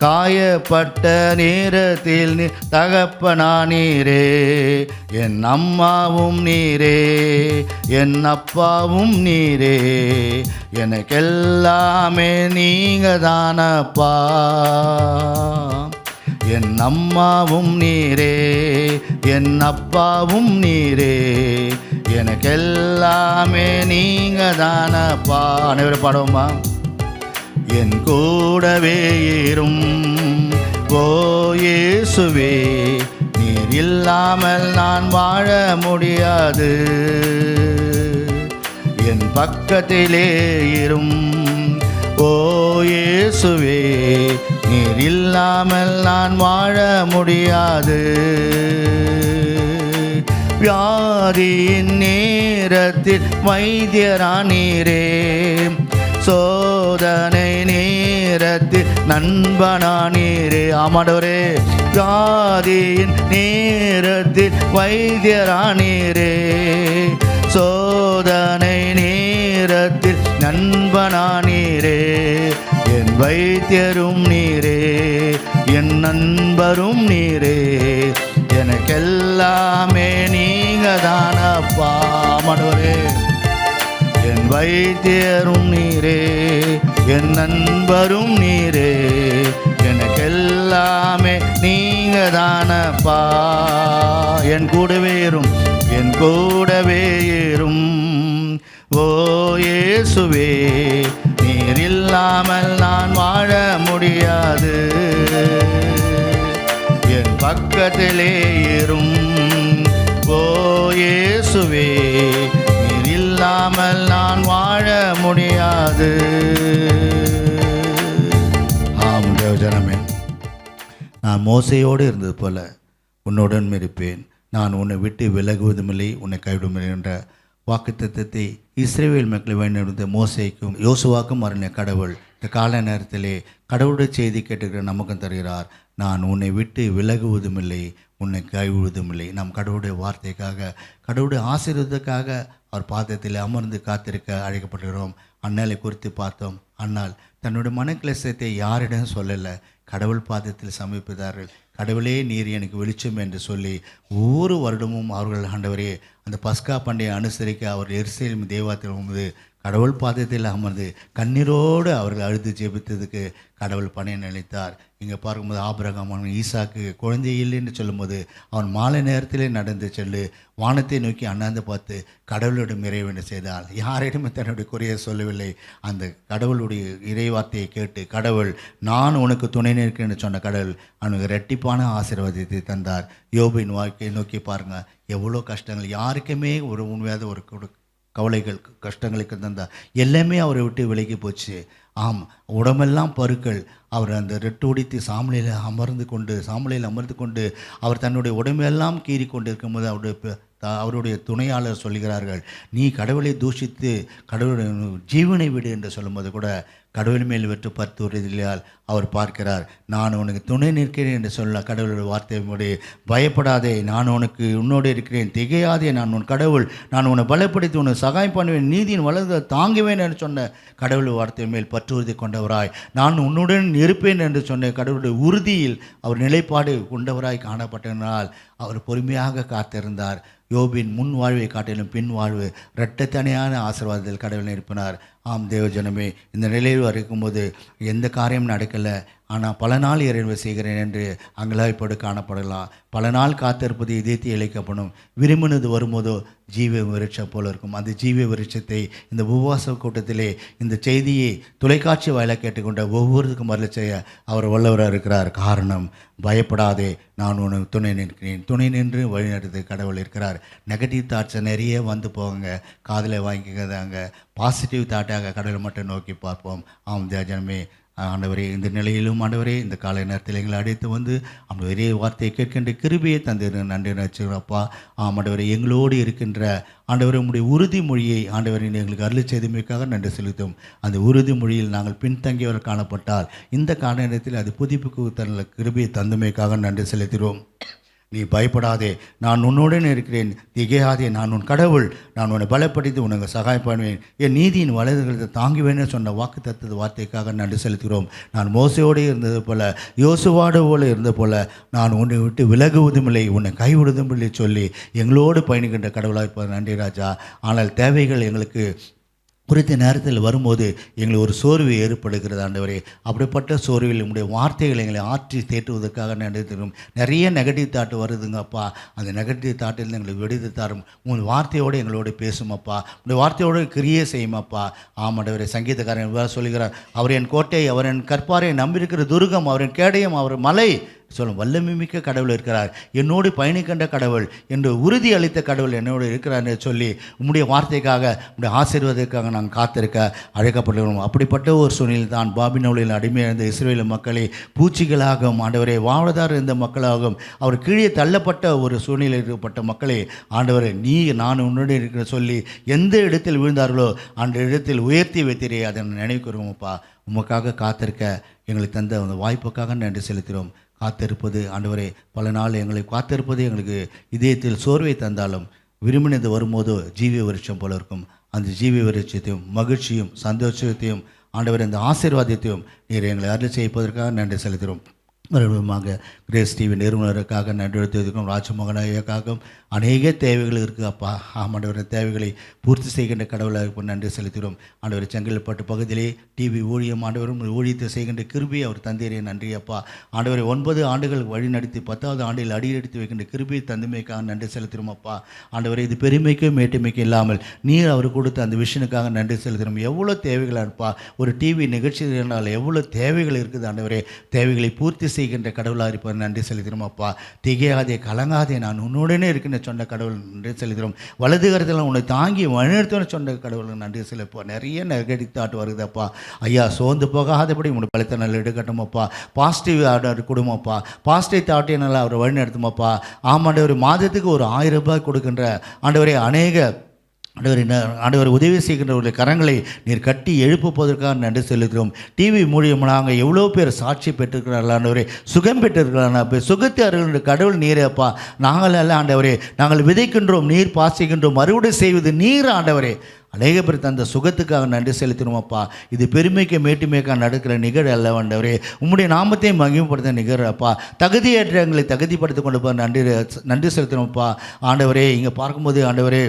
Speaker 1: காயப்பட்ட நேரத்தில் நீ தகப்பனானீரே. என் அம்மாவும் நீரே, என் அப்பாவும் நீரே, எனக்கெல்லாமே நீங்க தானப்பா. என் அம்மாவும் நீரே, என் அப்பாவும் நீரே, எனக்கெல்லாமே நீங்க தானப்பா. அனைவரும் பாடுவோமா? என் கூடவே ஏறும் ஓ இயேசுவே, நீர் இல்லாமல் நான் வாழ முடியாது. என் பக்கத்திலே இரும் ஓ இயேசுவே, நீர் இல்லாமல் நான் வாழ முடியாது. வியாதியின் நேரத்தில் வைத்தியரானீரே, சோதனை நேரத்தில் நண்பனானீரே. ஆமாண்டவரே, வியாதியின் நேரத்தில் வைத்தியரானீரே, சோதனை நேரத்தில் நண்பனானீரே. என் வைத்தியரும் நீரே, என் நண்பரும் நீரே, எனக்கெல்லாமே நீங்க தானப்பா. ஆமாண்டவரே, என் வைத்தியரும் நீரே, என் நண்பரும் நீரே, எனக்கெல்லாமே நீங்க தானப்பா. என் கூடவே ஏறும், என் கூடவே ஏறும் ஓ இயேசுவே, நீர் இல்லாமல் நான் வாழ முடியாது. என் பக்கத்திலே ஏறும் ஓ இயேசுவே, நீர் இல்லாமல் நான் வாழ முடியாது. ஆம் தேவஜனமே, நான் மோசையோடு இருந்தது போல உன்னுடன் இருப்பேன், நான் உன்னை விட்டு விலகுவதுமில்லை, உன்னை கைவிடுமில்லை என்ற வாக்குத்தத்தத்தை இஸ்ரவேல் மக்களை வழிநடத்த மோசேக்கும் யோசுவாக்கும் அருளிய கடவுள் இந்த கால நேரத்திலே கடவுளுடைய செய்தி கேட்டுக்கிற நமக்கும் தருகிறார். நான் உன்னை விட்டு விலகுவதுமில்லை, உன்னை கைவிடுவதுமில்லை. நாம் கடவுளுடைய வார்த்தைக்காக, கடவுளுடைய ஆசீர்வாதத்துக்காக அவர் பாதத்தில் அமர்ந்து காத்திருக்க அழைக்கப்படுகிறோம். அண்ணாலை குறித்து பார்த்தோம். அண்ணால் தன்னுடைய மனக்கிளேசத்தை யாரிடம் சொல்லலை, கடவுள் பாதத்தில் சமர்ப்பித்தார்கள். கடவுளே நீர் எனக்கு வெளிச்சம் என்று சொல்லி ஒவ்வொரு வருடமும் அவர்கள் ஆண்டவரே அந்த பஸ்கா பண்டிகை அனுசரிக்க அவர் எருசலேம் தேவாலயத்தில் வந்து கடவுள் பாதத்தில் அமர்ந்து கண்ணீரோடு அவர்கள் அழுது ஜெபித்ததுக்கு கடவுள் பணியை நினைத்தார். இங்கே பார்க்கும்போது ஆபிரகாம் ஈசாக்கு குழந்தை இல்லை என்று சொல்லும்போது அவன் மாலை நேரத்திலே நடந்து செல்லு வானத்தை நோக்கி அண்ணாந்து பார்த்து கடவுளுடைய இறைவனை செய்தால் யாரிடமே தன்னுடைய குறையை சொல்லவில்லை. அந்த கடவுளுடைய இறைவார்த்தையை கேட்டு கடவுள் நான் உனக்கு துணை நிற்கிறேன்னு சொன்ன கடவுள் அவனுக்கு இரட்டிப்பான ஆசீர்வாதத்தை தந்தார். யோபின் வாழ்க்கையை நோக்கி பாருங்கள், எவ்வளோ கஷ்டங்கள், யாருக்குமே ஒரு உண்மையாத ஒரு கவலைகள் கஷ்டங்களுக்கு தந்தார். எல்லாமே அவரை விட்டு விலகி போச்சு. ஆம், உடம்பெல்லாம் பருக்கள். அவர் அந்த ரெட்டு உடித்து சாமலையில் அமர்ந்து கொண்டு அவர் தன்னுடைய உடம்பெல்லாம் கீறி கொண்டு இருக்கும்போது அவருடைய துணையாளர் சொல்கிறார்கள், நீ கடவுளை தூஷித்து கடவுளுடைய ஜீவனை விடு என்று சொல்லும்போது கூட கடவுள் மேல் வெற்று பத்துவதில்லால் அவர் பார்க்கிறார். நான் உனக்கு துணை நிற்கிறேன் என்று சொல்ல கடவுளுடைய வார்த்தையுடைய பயப்படாதே, நான் உனக்கு உன்னோடு இருக்கிறேன், திகையாதே, நான் உன் கடவுள், நான் உன்னை பலப்படுத்தி உனக்கு சகாயம் பண்ணுவேன், நீதியின் வலது தாங்குவேன் என்று சொன்ன கடவுள் வார்த்தை மேல் பற்றுறுதி கொண்டவராய் நான் உன்னுடன் இருப்பேன் என்று சொன்ன கடவுளுடைய உறுதியில் அவர் நிலைப்பாடு கொண்டவராய் காணப்பட்டதனால் அவர் பொறுமையாக காத்திருந்தார். யோபின் முன் வாழ்வை காட்டிலும் பின் வாழ்வு இரட்டத்தனையான ஆசீர்வாதத்தில் கடவுள் இருப்பினார். ஆம் தேவஜனமே, இந்த நிலையில் இருக்கும்போது எந்த காரியம் நடக்கலை, ஆனால் பல நாள் இறைவை செய்கிறேன் என்று அங்கலாய்ப்போடு காணப்படலாம். பல நாள் காத்திருப்பது இதயத்தை இழைக்கப்படும். விரும்பினது வரும்போதோ ஜீவ விருட்சம் போல இருக்கும். அந்த ஜீவ விருட்சத்தை இந்த உபவாச கூட்டத்திலே இந்த செய்தியை தொலைக்காட்சி வாயிலாக கேட்டுக்கொண்ட ஒவ்வொருக்கும் வரல செய்ய அவர் வல்லவராக இருக்கிறார். காரணம், பயப்படாதே, நான் உனக்கு துணை நிற்கிறேன், துணை நின்று வழிநடத்து கடவுள் இருக்கிறார். நெகட்டிவ் தாட்ஸை நிறைய வந்து போங்க, காதில் வாங்கிக்கதாங்க. பாசிட்டிவ் தாட்டாக கடவுளை மட்டும் நோக்கி பார்ப்போம். ஆம் தேவஜனமே, ஆண்டவரே, இந்த நிலையிலும் ஆண்டவரே இந்த காலை நேரத்தில் எங்களை அழைத்து வந்து ஆண்டவரே வார்த்தையை கேட்கின்ற கிருபையை தந்து நன்றி நினைச்சுக்கிறப்பா. ஆண்டவரே, எங்களோடு இருக்கின்ற ஆண்டவரே உங்களுடைய உறுதிமொழியை ஆண்டவரை எங்களுக்கு அருளி செய்தமைக்காக நன்றி செலுத்தும். அந்த உறுதிமொழியில் நாங்கள் பின்தங்கியவர் காணப்பட்டால் இந்த கால நேரத்தில் அது புதுப்பிக்கு தன்னுள்ள கிருபையை தந்தமைக்காக நன்றி செலுத்துகிறோம். நீ பயப்படாதே, நான் உன்னுடன் இருக்கிறேன், திகையாதே, நான் உன் கடவுள், நான் உன்னை பலப்படுத்தி உனக்கு சகாயம் பண்ணுவேன், என் நீதியின் வலதுகளை தாங்குவேன்னு சொன்ன வாக்கு தத்துவ வார்த்தைக்காக நன்றி செலுத்துகிறோம். நான் மோசையோடு இருந்தது போல, யோசுவாடு போல இருந்தது போல நான் உன்னை விட்டு விலகுவதுமில்லை, உன்னை கைவிடுவதும் இல்லை சொல்லி எங்களோடு பயணிக்கின்ற கடவுளாக இருப்பது நன்றி ராஜா. ஆனால் தேவைகள் எங்களுக்கு குறித்த நேரத்தில் வரும்போது எங்களுக்கு ஒரு சோர்வு ஏற்படுகிறது ஆண்டவரே. அப்படிப்பட்ட சோர்வில் உங்களுடைய வார்த்தைகளை எங்களை ஆற்றி தேற்றுவதற்காக நன்றி தரும். நிறைய நெகட்டிவ் தாட் வருதுங்கப்பா, அந்த நெகட்டிவ் தாட்டில் எங்களுக்கு விடுதலை தரும். உங்கள் வார்த்தையோடு எங்களோடு பேசுமப்பா, உங்களுடைய வார்த்தையோடு கிரியை செய்யுமப்பா. ஆமாண்டவரே, சங்கீதக்காரன் சொல்லுகிறார், அவர் என் கோட்டை, அவர் என் கற்பாரை நம்பியிருக்கிற துருகம், அவரின் கேடயம், அவர் மலை சொல்லும் வல்லமை மிக்க கடவுள் இருக்கிறார், என்னோடு பயணிக்கின்ற கடவுள் என்று உறுதி அளித்த கடவுள் என்னோடு இருக்கிறார் என்று சொல்லி உம்முடைய வார்த்தைக்காக உங்களுடைய ஆசீர்வாதத்துக்காக நாங்கள் காத்திருக்க அழைக்கப்படுகிறோம். அப்படிப்பட்ட ஒரு சூழ்நிலை தான் பாபிலோனில் அடிமையிருந்த இஸ்ரவேல் மக்களை பூச்சிகளாகவும் ஆண்டவரை வாழ்வதார் இருந்த மக்களாகவும் அவர் கீழே தள்ளப்பட்ட ஒரு சூழ்நிலையில் இருக்கப்பட்ட மக்களை ஆண்டவரை நீ நான் உன்னுடைய இருக்கிற சொல்லி எந்த இடத்தில் விழுந்தார்களோ அந்த இடத்தில் உயர்த்தி வைத்தீரே, அதை நினைவுக்கிறோம்ப்பா. உமக்காக காத்திருக்க எங்களுக்கு தந்த அந்த வாய்ப்புக்காக நன்றி செலுத்துகிறோம். காத்திருப்பது ஆண்டவரே, பல நாள் எங்களை காத்திருப்பது எங்களுக்கு இதயத்தில் சோர்வை தந்தாலும் விரும்பினது வரும்போதோ ஜீவிய விருட்சம் போல இருக்கும். அந்த ஜீவிய விருட்சத்தையும் மகிழ்ச்சியும் சந்தோஷத்தையும் ஆண்டவரே அந்த ஆசீர்வாதத்தையும் நீர் எங்களை அருள் செய்வதற்காக நன்றி செலுத்துகிறோம். மறுபடியுமாக கிரேஸ் டிவி நிறுவனருக்காக நன்றி எடுத்திருக்கிறோம். ராஜமோகன் ஐயாக்காகவும் அநேக தேவைகள் இருக்குது அப்பா. ஆமாண்டவரின் தேவைகளை பூர்த்தி செய்கின்ற கடவுளாக இருப்போம் நன்றி செலுத்துகிறோம். ஆண்டவர் செங்கல்பட்டு பகுதியிலே டிவி ஊழியம் ஆண்டவரும் ஊழியத்தை செய்கின்ற கிருபி அவர் தந்தீரே நன்றி அப்பா. ஆண்டவரை 9 ஆண்டுகள் வழி நடத்தி 10வது ஆண்டில் அடியெடுத்து வைக்கின்ற கிருபியை தந்துமைக்காக நன்றி செலுத்துகிறோம் அப்பா. ஆண்டவரை இது பெருமைக்கும் மேட்டுமைக்கும் இல்லாமல் நீர் அவர் கொடுத்த அந்த விஷயனுக்காக நன்றி செலுத்துகிறோம். எவ்வளோ தேவைகளாக இருப்பா, ஒரு டிவி நிகழ்ச்சி இருந்தால் எவ்வளோ தேவைகள் இருக்குது ஆண்டவரே. தேவைகளை பூர்த்தி செய்கின்ற கடவுளாக இருப்பது நன்றி செலுத்துகிறோம் அப்பா. திகையாதே கலங்காதே, நான் உன்னுடனே இருக்குன்னு சொன்ன கடவுள் நன்றி செலுத்துகிறோம். வலது கரத்தில் உன்னை தாங்கி வழிநடத்துன்னு சொன்ன கடவுள் நன்றி செலுப்பா. நிறைய நெகட்டிவ் தாட் வருதுப்பா ஐயா, சோர்ந்து போகாதபடி உங்களை பலத்த நல்ல எடுக்கட்டுமப்பா. பாசிட்டிவ் ஆர்டர் கொடுமப்பா, பாசிட்டிவ் தாட்டினால் அவர் வழிநடத்துமப்பா. ஆமாண்டவர் ஒரு மாதத்துக்கு ஒரு 1000 ரூபாய் கொடுக்கின்ற ஆண்டவரே அநேக ஆண்டவர் உதவி செய்கின்றவர்களுடைய கரங்களை நீர் கட்டி எழுப்புவதற்காக நன்றி செலுத்துகிறோம். டிவி மூலியமாக எவ்வளோ பேர் சாட்சி பெற்றிருக்கிறார்கள் ஆண்டவரே, சுகம் பெற்றிருக்கிறார். சுகத்தை அருகின்ற கடவுள் நீரேப்பா. நாங்கள் அல்ல ஆண்டவரே, நாங்கள் விதைக்கின்றோம், நீர் பாசிக்கின்றோம், மறுவடை செய்வது நீர் ஆண்டவரே. அநேக பேர் தந்த சுகத்துக்காக நன்றி செலுத்தினோமப்பா. இது பெருமைக்கு மேட்டுமைக்காக நடக்கிற நிகழ் அல்ல ஆண்டவரே, உம்முடைய நாமத்தை மகிமைப்படுத்த நிகழ்ப்பா. தகுதியற்ற எங்களை தகுதிப்படுத்தி கொண்டு போய் நன்றி செலுத்தினோம்ப்பா. ஆண்டவரே, இங்கே பார்க்கும்போது ஆண்டவரே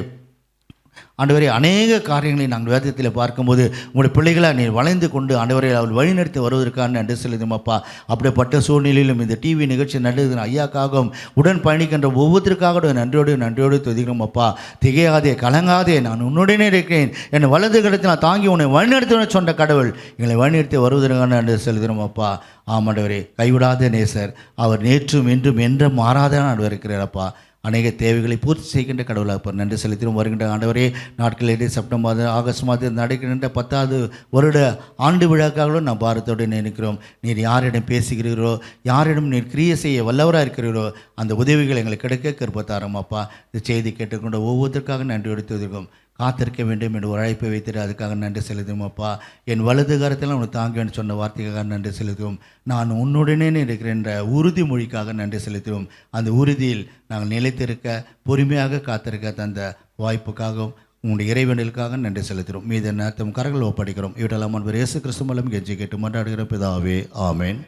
Speaker 1: அநேக காரியங்களை நாங்கள் வேதத்தில் பார்க்கும்போது உங்களுடைய பிள்ளைகளை நீர் வளைந்து கொண்டு ஆண்டவரை அவள் வழிநடத்தி வருவதற்கான நன்றி செலுத்துமப்பா. அப்படிப்பட்ட சூழ்நிலையிலும் இந்த டிவி நிகழ்ச்சி நடக்குது ஐயாக்காகவும் உடன் பயணிக்கின்ற ஒவ்வொருத்தருக்காக நன்றியோடு துதிக்கிறோம் அப்பா. திகையாதே கலங்காதே, நான் உன்னுடனே இருக்கிறேன், என்னை வலது கரத்தில் நான் தாங்கி உன்னை வழிநடத்தி சொன்ன கடவுள் எங்களை வழிநடத்தி வருவதற்கான நன்றி செலுத்துகிறோம் அப்பா. ஆமாண்டவரே, கைவிடாத நேசர், அவர் நேற்றும் இன்றும் என்றும் மாறாத ஆண்டவர் இருக்கிறாரப்பா. அநேக தேவைகளை பூர்த்தி செய்கின்ற கடவுளாக இருப்பார் நன்றி செலுத்திடும். வருகின்ற ஆண்டவரே, நாட்களிலே செப்டம்பர் மாதம் ஆகஸ்ட் மாதம் நடக்கின்ற 10வது வருட ஆண்டு விழாக்காகவும் நான் பாரத்தோடு நினைக்கிறோம். நீர் யாரிடம் பேசுகிறீரோ, யாரிடம் நீர் கிரியை செய்ய வல்லவராக இருக்கிறீரோ அந்த உதவிகள் எங்களுக்கு கிடைக்க கிருபத்தாரம் அப்பா. இந்த செய்தி கேட்டுக்கொண்ட ஒவ்வொருத்தருக்காக நன்றி எடுத்துவதற்கும் காத்திருக்க வேண்டும் என்று ஒரு அழைப்பை வைத்துட்டு அதுக்காக நன்றி செலுத்துவோம் அப்பா. என் வலது காரத்தில் உனக்கு தாங்குவேன்னு சொன்ன வார்த்தைக்காக நன்றி செலுத்துவோம். நான் உன்னுடனே இருக்கிற உறுதிமொழிக்காக நன்றி செலுத்துவோம். அந்த உறுதியில் நாங்கள் நிலைத்திருக்க பொறுமையாக காத்திருக்க தந்த வாய்ப்புக்காகவும் உங்களுடைய இறைவனுக்காக நன்றி செலுத்துகிறோம். மீது நேரத்தும் கரங்கள் ஒப்படைக்கிறோம். இவற்றெல்லாம் இயேசு கிறிஸ்து மூலம் கெஞ்சி கேட்டு மன்றாடுகிற பிதாவே, ஆமேன்.